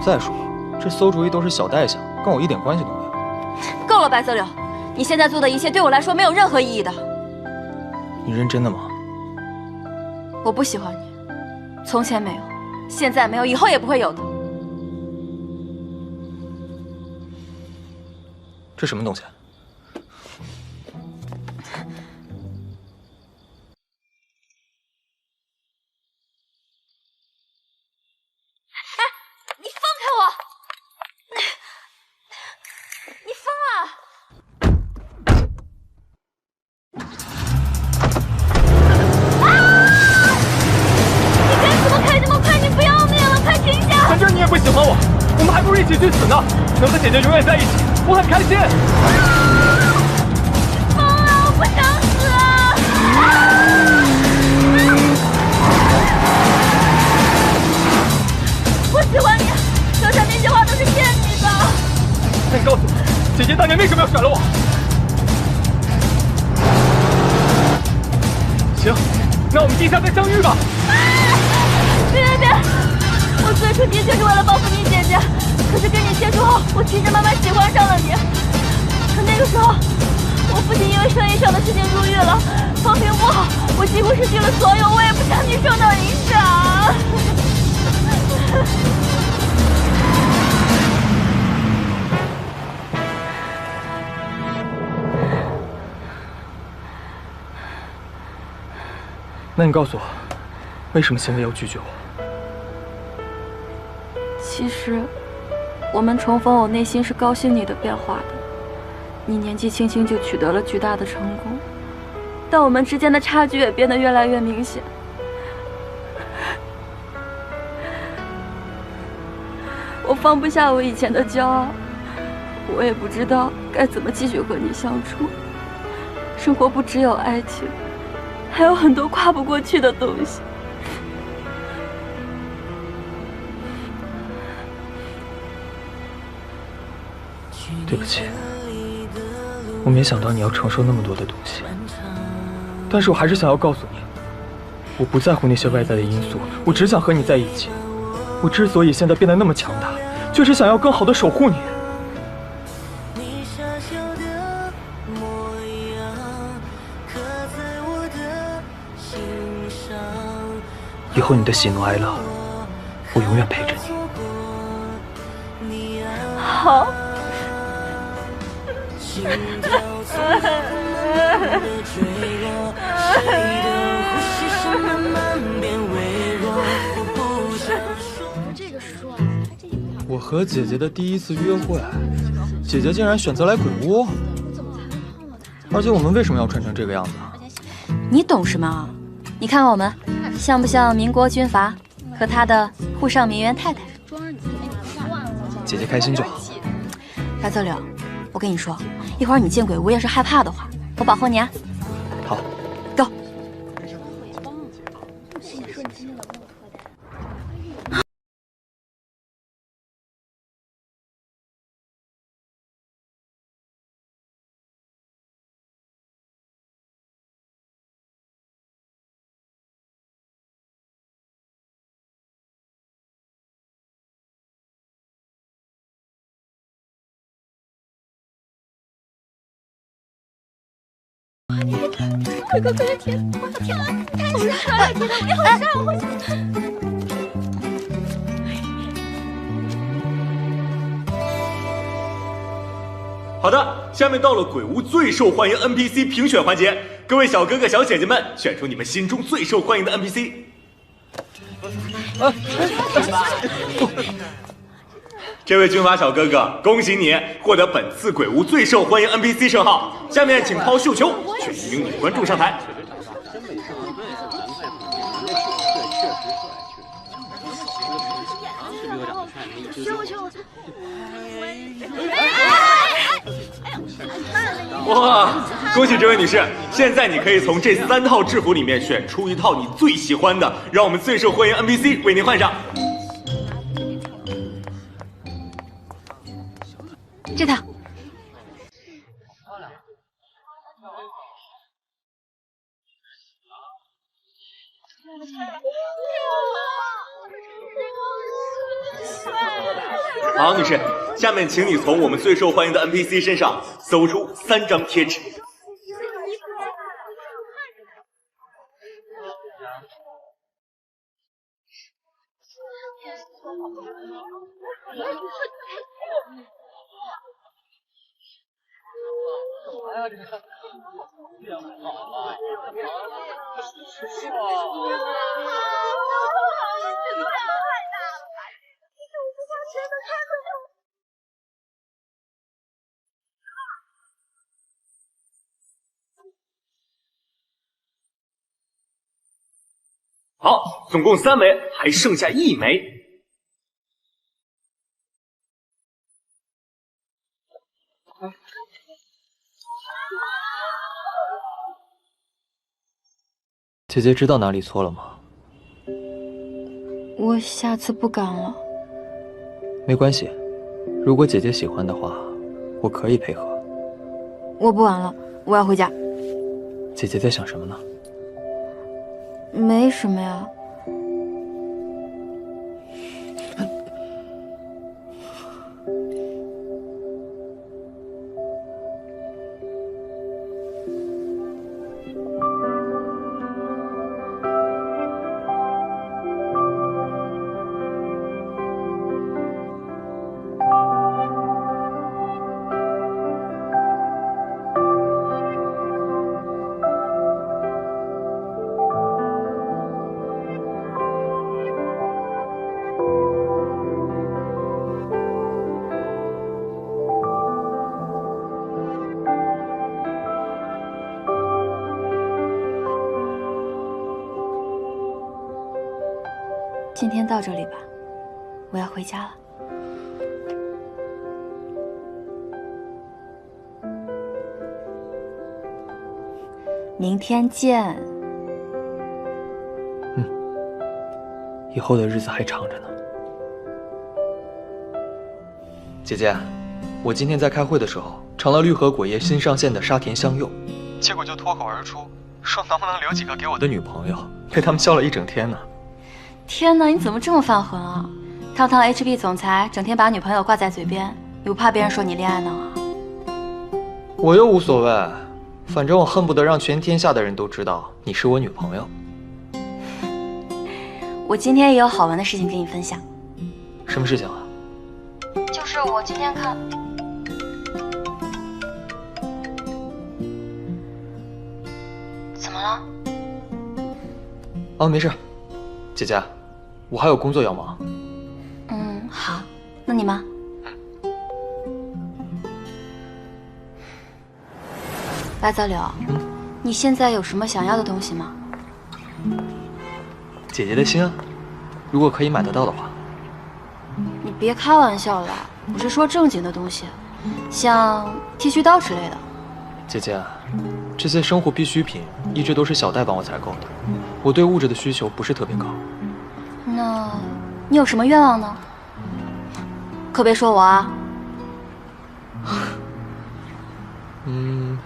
再说了，这馊主意都是小戴想，跟我一点关系都没有。够了，白泽柳，你现在做的一切对我来说没有任何意义的。你认真的吗？我不喜欢你，从前没有，现在没有，以后也不会有的。这什么东西？你放开我！你疯了！起去死呢！能和姐姐永远在一起，我很开心。风啊，我不想死啊！我喜欢你，就算那些话都是骗你的。那你告诉我，姐姐当年为什么要甩了我？行，那我们地下再相遇吧。别！我最初的确是为了报复你姐姐，可是跟你接触后，我其实慢慢喜欢上了你。可那个时候，我父亲因为生意上的事情入狱了，风评不好，我几乎失去了所有，我也不想你受到影响。那你告诉我，为什么现在要拒绝我？其实，我们重逢，我内心是高兴你的变化的。你年纪轻轻就取得了巨大的成功，但我们之间的差距也变得越来越明显。我放不下我以前的骄傲，我也不知道该怎么继续和你相处。生活不只有爱情，还有很多跨不过去的东西。对不起，我没想到你要承受那么多的东西，但是我还是想要告诉你，我不在乎那些外在的因素，我只想和你在一起。我之所以现在变得那么强大，就是想要更好的守护你。以后你的喜怒哀乐，我永远陪着你。好。我和姐姐的第一次约会，姐姐竟然选择来鬼屋，而且我们为什么要穿成这个样子啊？你懂什么啊？你看我们像不像民国军阀和他的沪上名媛太太？姐姐开心就好。白泽柳，我跟你说，一会儿你进鬼屋要是害怕的话，我保护你啊。好 ，Go。快快快停！我的天啊，太帅了！天哪，你好帅！我好想。好的，下面到了鬼屋最受欢迎 NPC 评选环节，各位小哥哥小姐姐们，选出你们心中最受欢迎的 NPC。这位军阀小哥哥，恭喜你获得本次鬼屋最受欢迎 NPC 称号。下面请抛绣球，选一名女观众上台。哇，恭喜这位女士！现在你可以从这3套制服里面选出一套你最喜欢的，让我们最受欢迎 NPC 为您换上。这套。好，女士，下面请你从我们最受欢迎的 NPC 身上搜出3张贴纸。好，总共3枚，还剩下1枚。姐姐知道哪里错了吗？我下次不敢了。没关系，如果姐姐喜欢的话，我可以配合。我不玩了，我要回家。姐姐在想什么呢？没什么呀。今天到这里吧，我要回家了。明天见。以后的日子还长着呢。姐姐，我今天在开会的时候尝了绿河果业新上线的沙田香柚，结果就脱口而出说能不能留几个给我的女朋友，被他们笑了一整天呢。天哪，你怎么这么犯浑啊？堂堂 HB 总裁，整天把女朋友挂在嘴边，你不怕别人说你恋爱脑啊？我又无所谓，反正我恨不得让全天下的人都知道你是我女朋友。我今天也有好玩的事情跟你分享。什么事情啊？就是我今天看，怎么了？哦，没事，姐姐，我还有工作要忙。好，那你忙。白泽柳，你现在有什么想要的东西吗？姐姐的心啊，如果可以买得到的话。你别开玩笑了，我是说正经的东西，像剃须刀之类的。姐姐，这些生活必需品一直都是小戴帮我采购的，我对物质的需求不是特别高。那你有什么愿望呢？可别说我啊。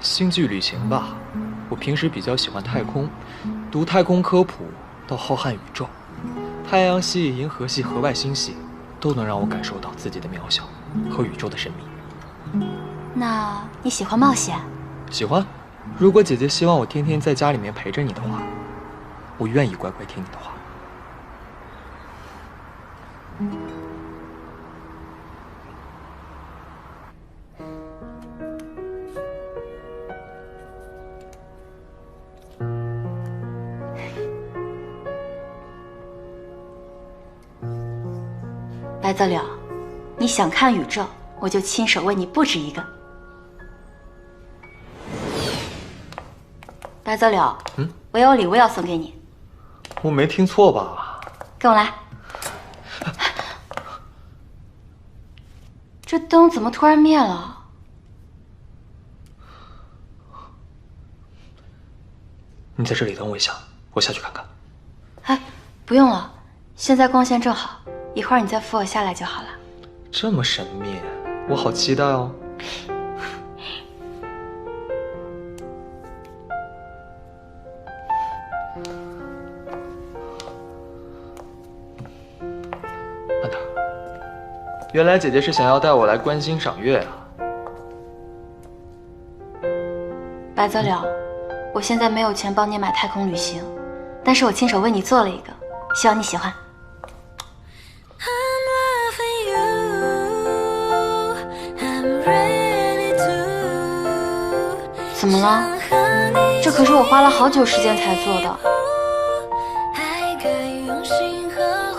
星际旅行吧。我平时比较喜欢太空，读太空科普到浩瀚宇宙，太阳系、银河系和外星系都能让我感受到自己的渺小和宇宙的神秘。那你喜欢冒险？喜欢。如果姐姐希望我天天在家里面陪着你的话，我愿意乖乖听你的话。白泽柳，你想看宇宙，我就亲手为你布置一个。白泽柳，我有礼物要送给你。我没听错吧？跟我来。这灯怎么突然灭了？你在这里等我一下，我下去看看。哎，不用了，现在光线正好，一会儿你再扶我下来就好了。这么神秘，我好期待哦。慢点，原来姐姐是想要带我来观星赏月啊。白泽柳，我现在没有钱帮你买太空旅行，但是我亲手为你做了一个，希望你喜欢。怎么了？这可是我花了好久时间才做的。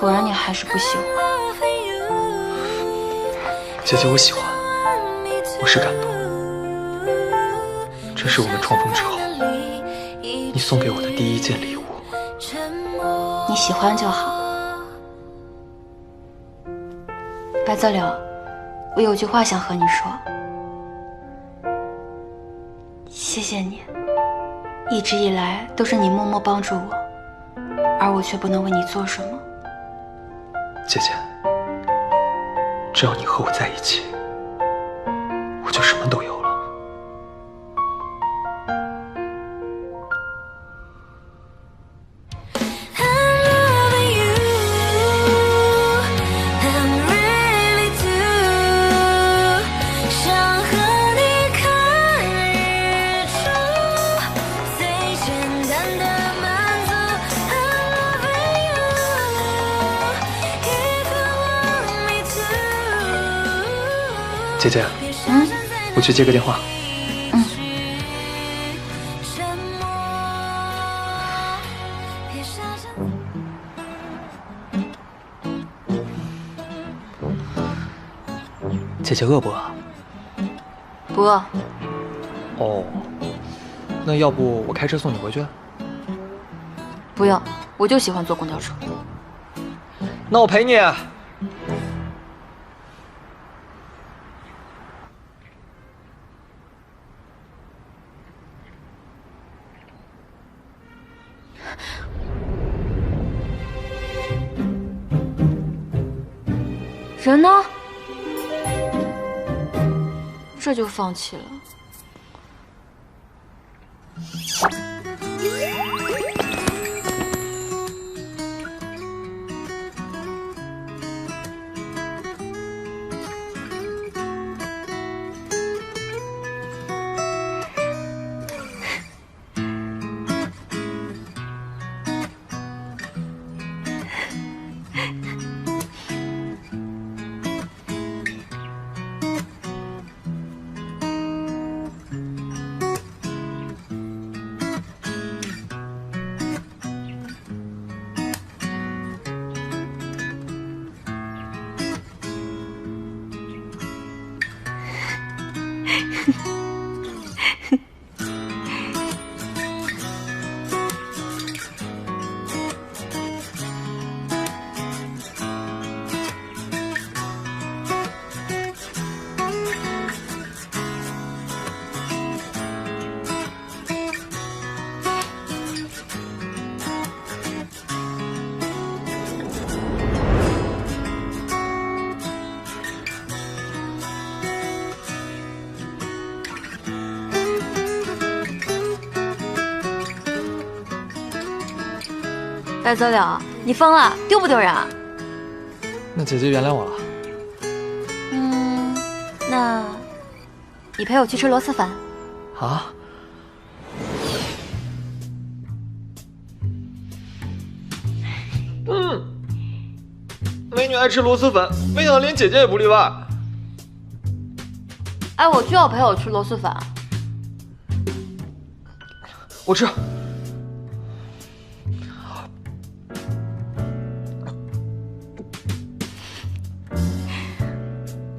果然你还是不喜欢。姐姐，我喜欢，我是感动。这是我们重逢之后你送给我的第一件礼物。你喜欢就好。白泽柳，我有句话想和你说。谢谢你，一直以来都是你默默帮助我，而我却不能为你做什么。姐姐，只要你和我在一起，我就什么都有了。姐姐，我去接个电话。姐姐饿不饿？不饿。哦，那要不我开车送你回去？不用，我就喜欢坐公交车。那我陪你。人呢？这就放弃了。白泽柳，你疯了，丢不丢人啊？那姐姐原谅我了。那你陪我去吃螺蛳粉。啊？美女爱吃螺蛳粉，没想到连姐姐也不例外。哎，我就要陪我吃螺蛳粉。我吃。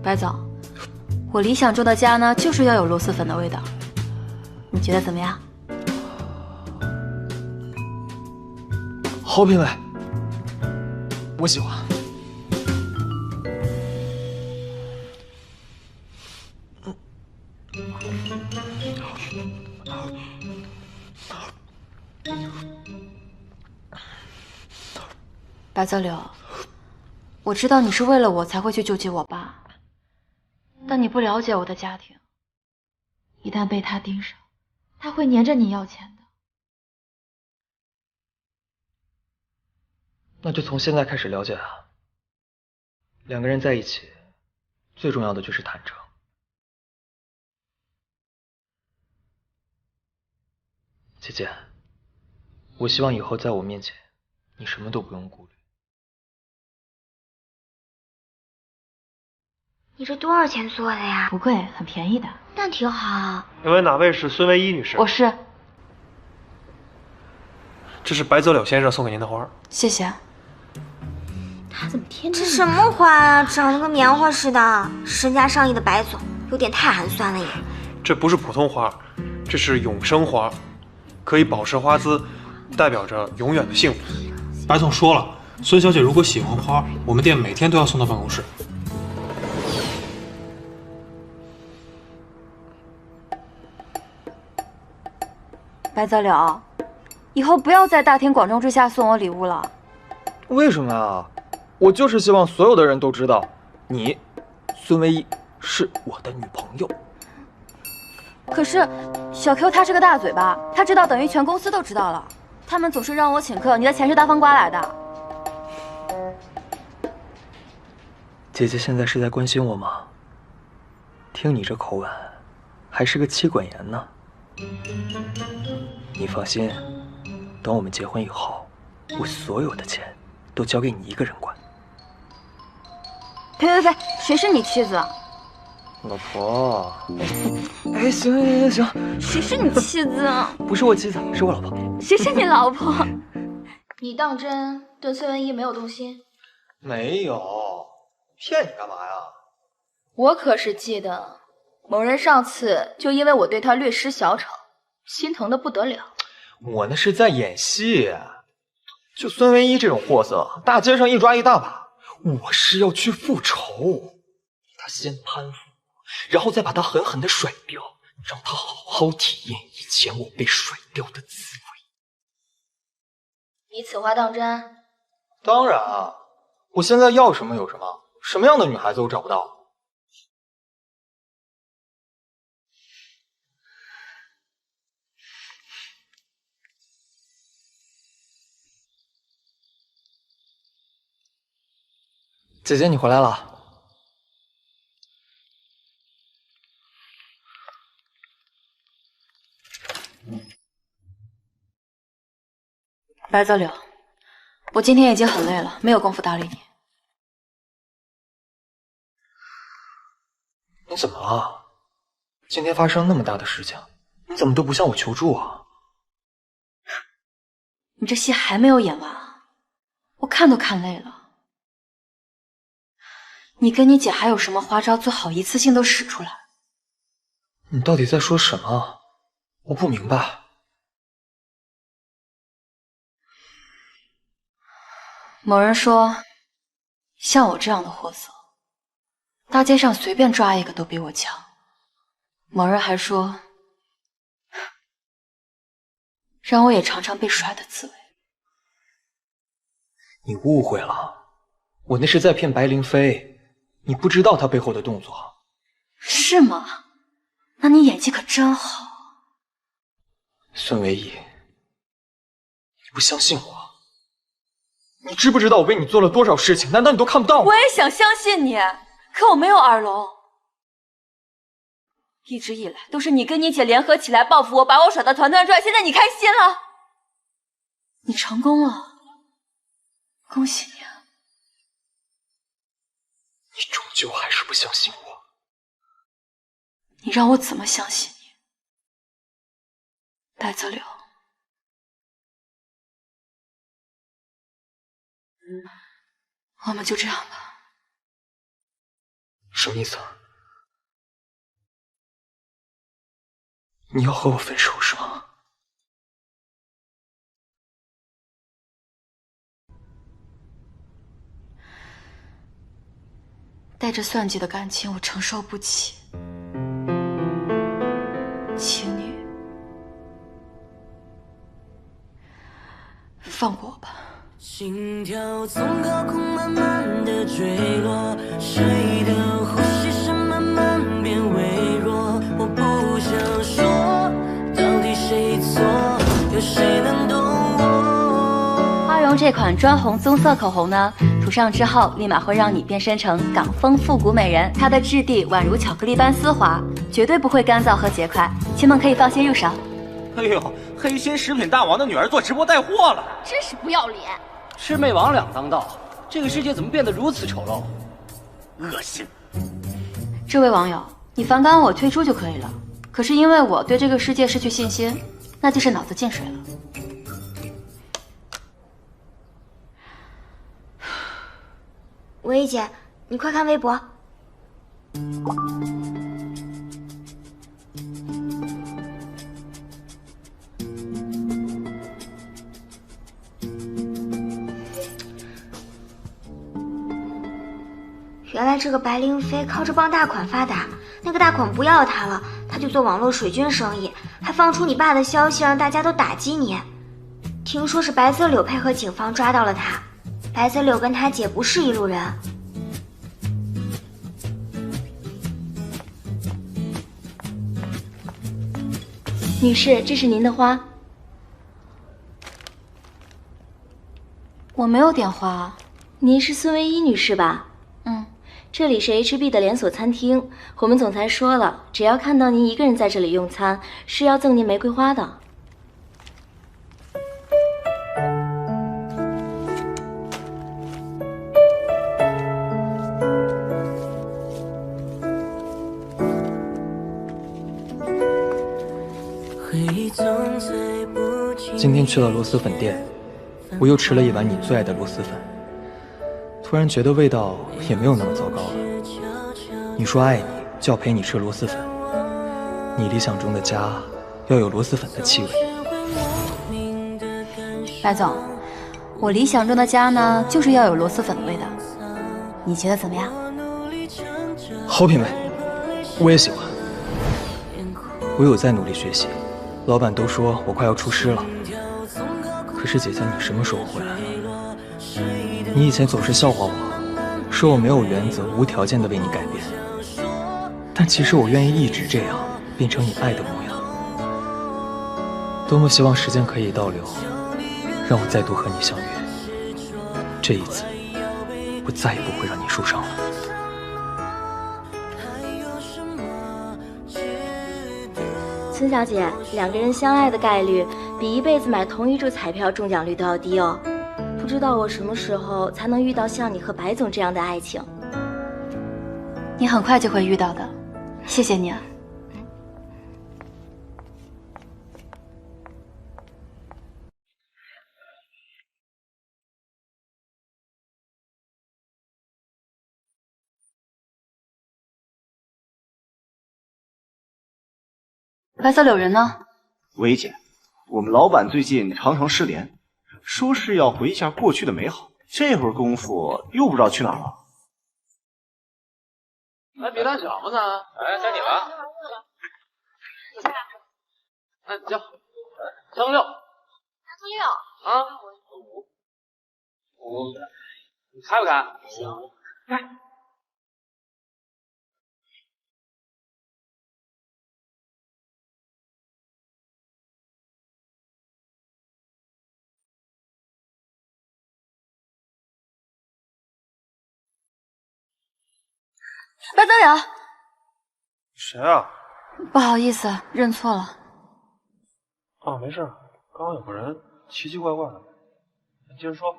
白总，我理想中的家呢，就是要有螺蛳粉的味道。你觉得怎么样？好品味，我喜欢。白泽柳，我知道你是为了我才会去救济我爸。但你不了解我的家庭，一旦被他盯上，他会黏着你要钱的。那就从现在开始了解啊。两个人在一起，最重要的就是坦诚。姐姐，我希望以后在我面前，你什么都不用顾虑。你这多少钱做的呀？不贵，很便宜的。但挺好。请问哪位是孙唯一女士？我是。这是白泽柳先生送给您的花。谢谢。他怎么天这什么花啊？长得跟棉花似的，身家上亿的白总，有点太寒酸了也。这不是普通花，这是永生花，可以保持花姿，代表着永远的幸福。白总说了，孙小姐如果喜欢花，我们店每天都要送到办公室。白泽柳，以后不要在大庭广众之下送我礼物了。为什么呀？我就是希望所有的人都知道，你，孙唯一是我的女朋友。可是小 Q 他是个大嘴巴，他知道等于全公司都知道了。他们总是让我请客，你的钱是大风刮来的。姐姐现在是在关心我吗？听你这口吻，还是个妻管严呢。你放心，等我们结婚以后，我所有的钱都交给你一个人管。呸！谁是你妻子？老婆。哎，行，谁是你妻子？不是我妻子，是我老婆。谁是你老婆？你当真对孙文一没有动心？没有，骗你干嘛呀？我可是记得，某人上次就因为我对他略施小丑，心疼的不得了。我那是在演戏，就孙唯一这种货色，大街上一抓一大把。我是要去复仇，他先攀附，然后再把他狠狠的甩掉，让他好好体验以前我被甩掉的滋味。你此话当真？当然啊，我现在要什么有什么，什么样的女孩子我找不到。姐姐，你回来了。白泽柳，我今天已经很累了，没有功夫搭理你。你怎么了？今天发生那么大的事情，你怎么都不向我求助啊？你这戏还没有演完，我看都看累了。你跟你姐还有什么花招，最好一次性都使出来。你到底在说什么？我不明白。某人说，像我这样的货色，大街上随便抓一个都比我强。某人还说，让我也尝尝被甩的滋味。你误会了，我那是在骗白灵飞。你不知道他背后的动作。是吗？那你演技可真好。孙唯一，你不相信我？你知不知道我为你做了多少事情？难道你都看不到吗？我也想相信你，可我没有耳聋。一直以来都是你跟你姐联合起来报复我，把我耍得团团转。现在你开心了，你成功了，恭喜你啊！你终究还是不相信我。你让我怎么相信你？白泽柳，我们就这样吧。什么意思啊？你要和我分手是吗？带着算计的感情，我承受不起，请你放过我吧。心跳从高空慢慢的坠落，谁的呼吸声慢慢变微弱。我不想说，到底谁错，有谁能懂我？花容这款专红棕色口红呢，涂上之后立马会让你变身成港风复古美人。它的质地宛如巧克力般丝滑，绝对不会干燥和结块，亲们可以放心入手。哎呦，黑心食品大王的女儿做直播带货了，真是不要脸！魑魅魍魉当道，这个世界怎么变得如此丑陋？恶心！这位网友，你反感我退出就可以了，可是因为我对这个世界失去信心，那就是脑子进水了。唯一姐，你快看微博。原来这个白灵飞靠着傍大款发达，那个大款不要他了，他就做网络水军生意，还放出你爸的消息，让大家都打击你。听说是白泽柳配合警方抓到了他，白泽柳跟他姐不是一路人。女士，这是您的花。我没有点花。您是孙唯一女士吧？嗯，这里是 HB 的连锁餐厅，我们总裁说了，只要看到您一个人在这里用餐，是要赠您玫瑰花的。今天去了螺蛳粉店，我又吃了一碗你最爱的螺蛳粉，突然觉得味道也没有那么糟糕了。你说爱你就要陪你吃螺蛳粉，你理想中的家要有螺蛳粉的气味。白总，我理想中的家呢，就是要有螺蛳粉的味道，你觉得怎么样？好品味，我也喜欢。我有在努力学习，老板都说我快要出师了。可是姐姐，你什么时候回来了？你以前总是笑话我，说我没有原则，无条件的为你改变。但其实我愿意一直这样，变成你爱的模样。多么希望时间可以倒流，让我再度和你相遇。这一次，我再也不会让你受伤了。孙小姐，两个人相爱的概率比一辈子买同一注彩票中奖率都要低哦。不知道我什么时候才能遇到像你和白总这样的爱情？你很快就会遇到的，谢谢你啊。白色柳人呢？薇姐，我们老板最近常常失联，说是要回忆一下过去的美好，这会儿功夫又不知道去哪儿了。来，别大小子呢？哎，该你了。哎，叫3个6。3个6啊？你开不开？开。白泽柳，谁啊？不好意思，认错了。啊，没事，刚刚有个人奇奇怪怪的，你接着说。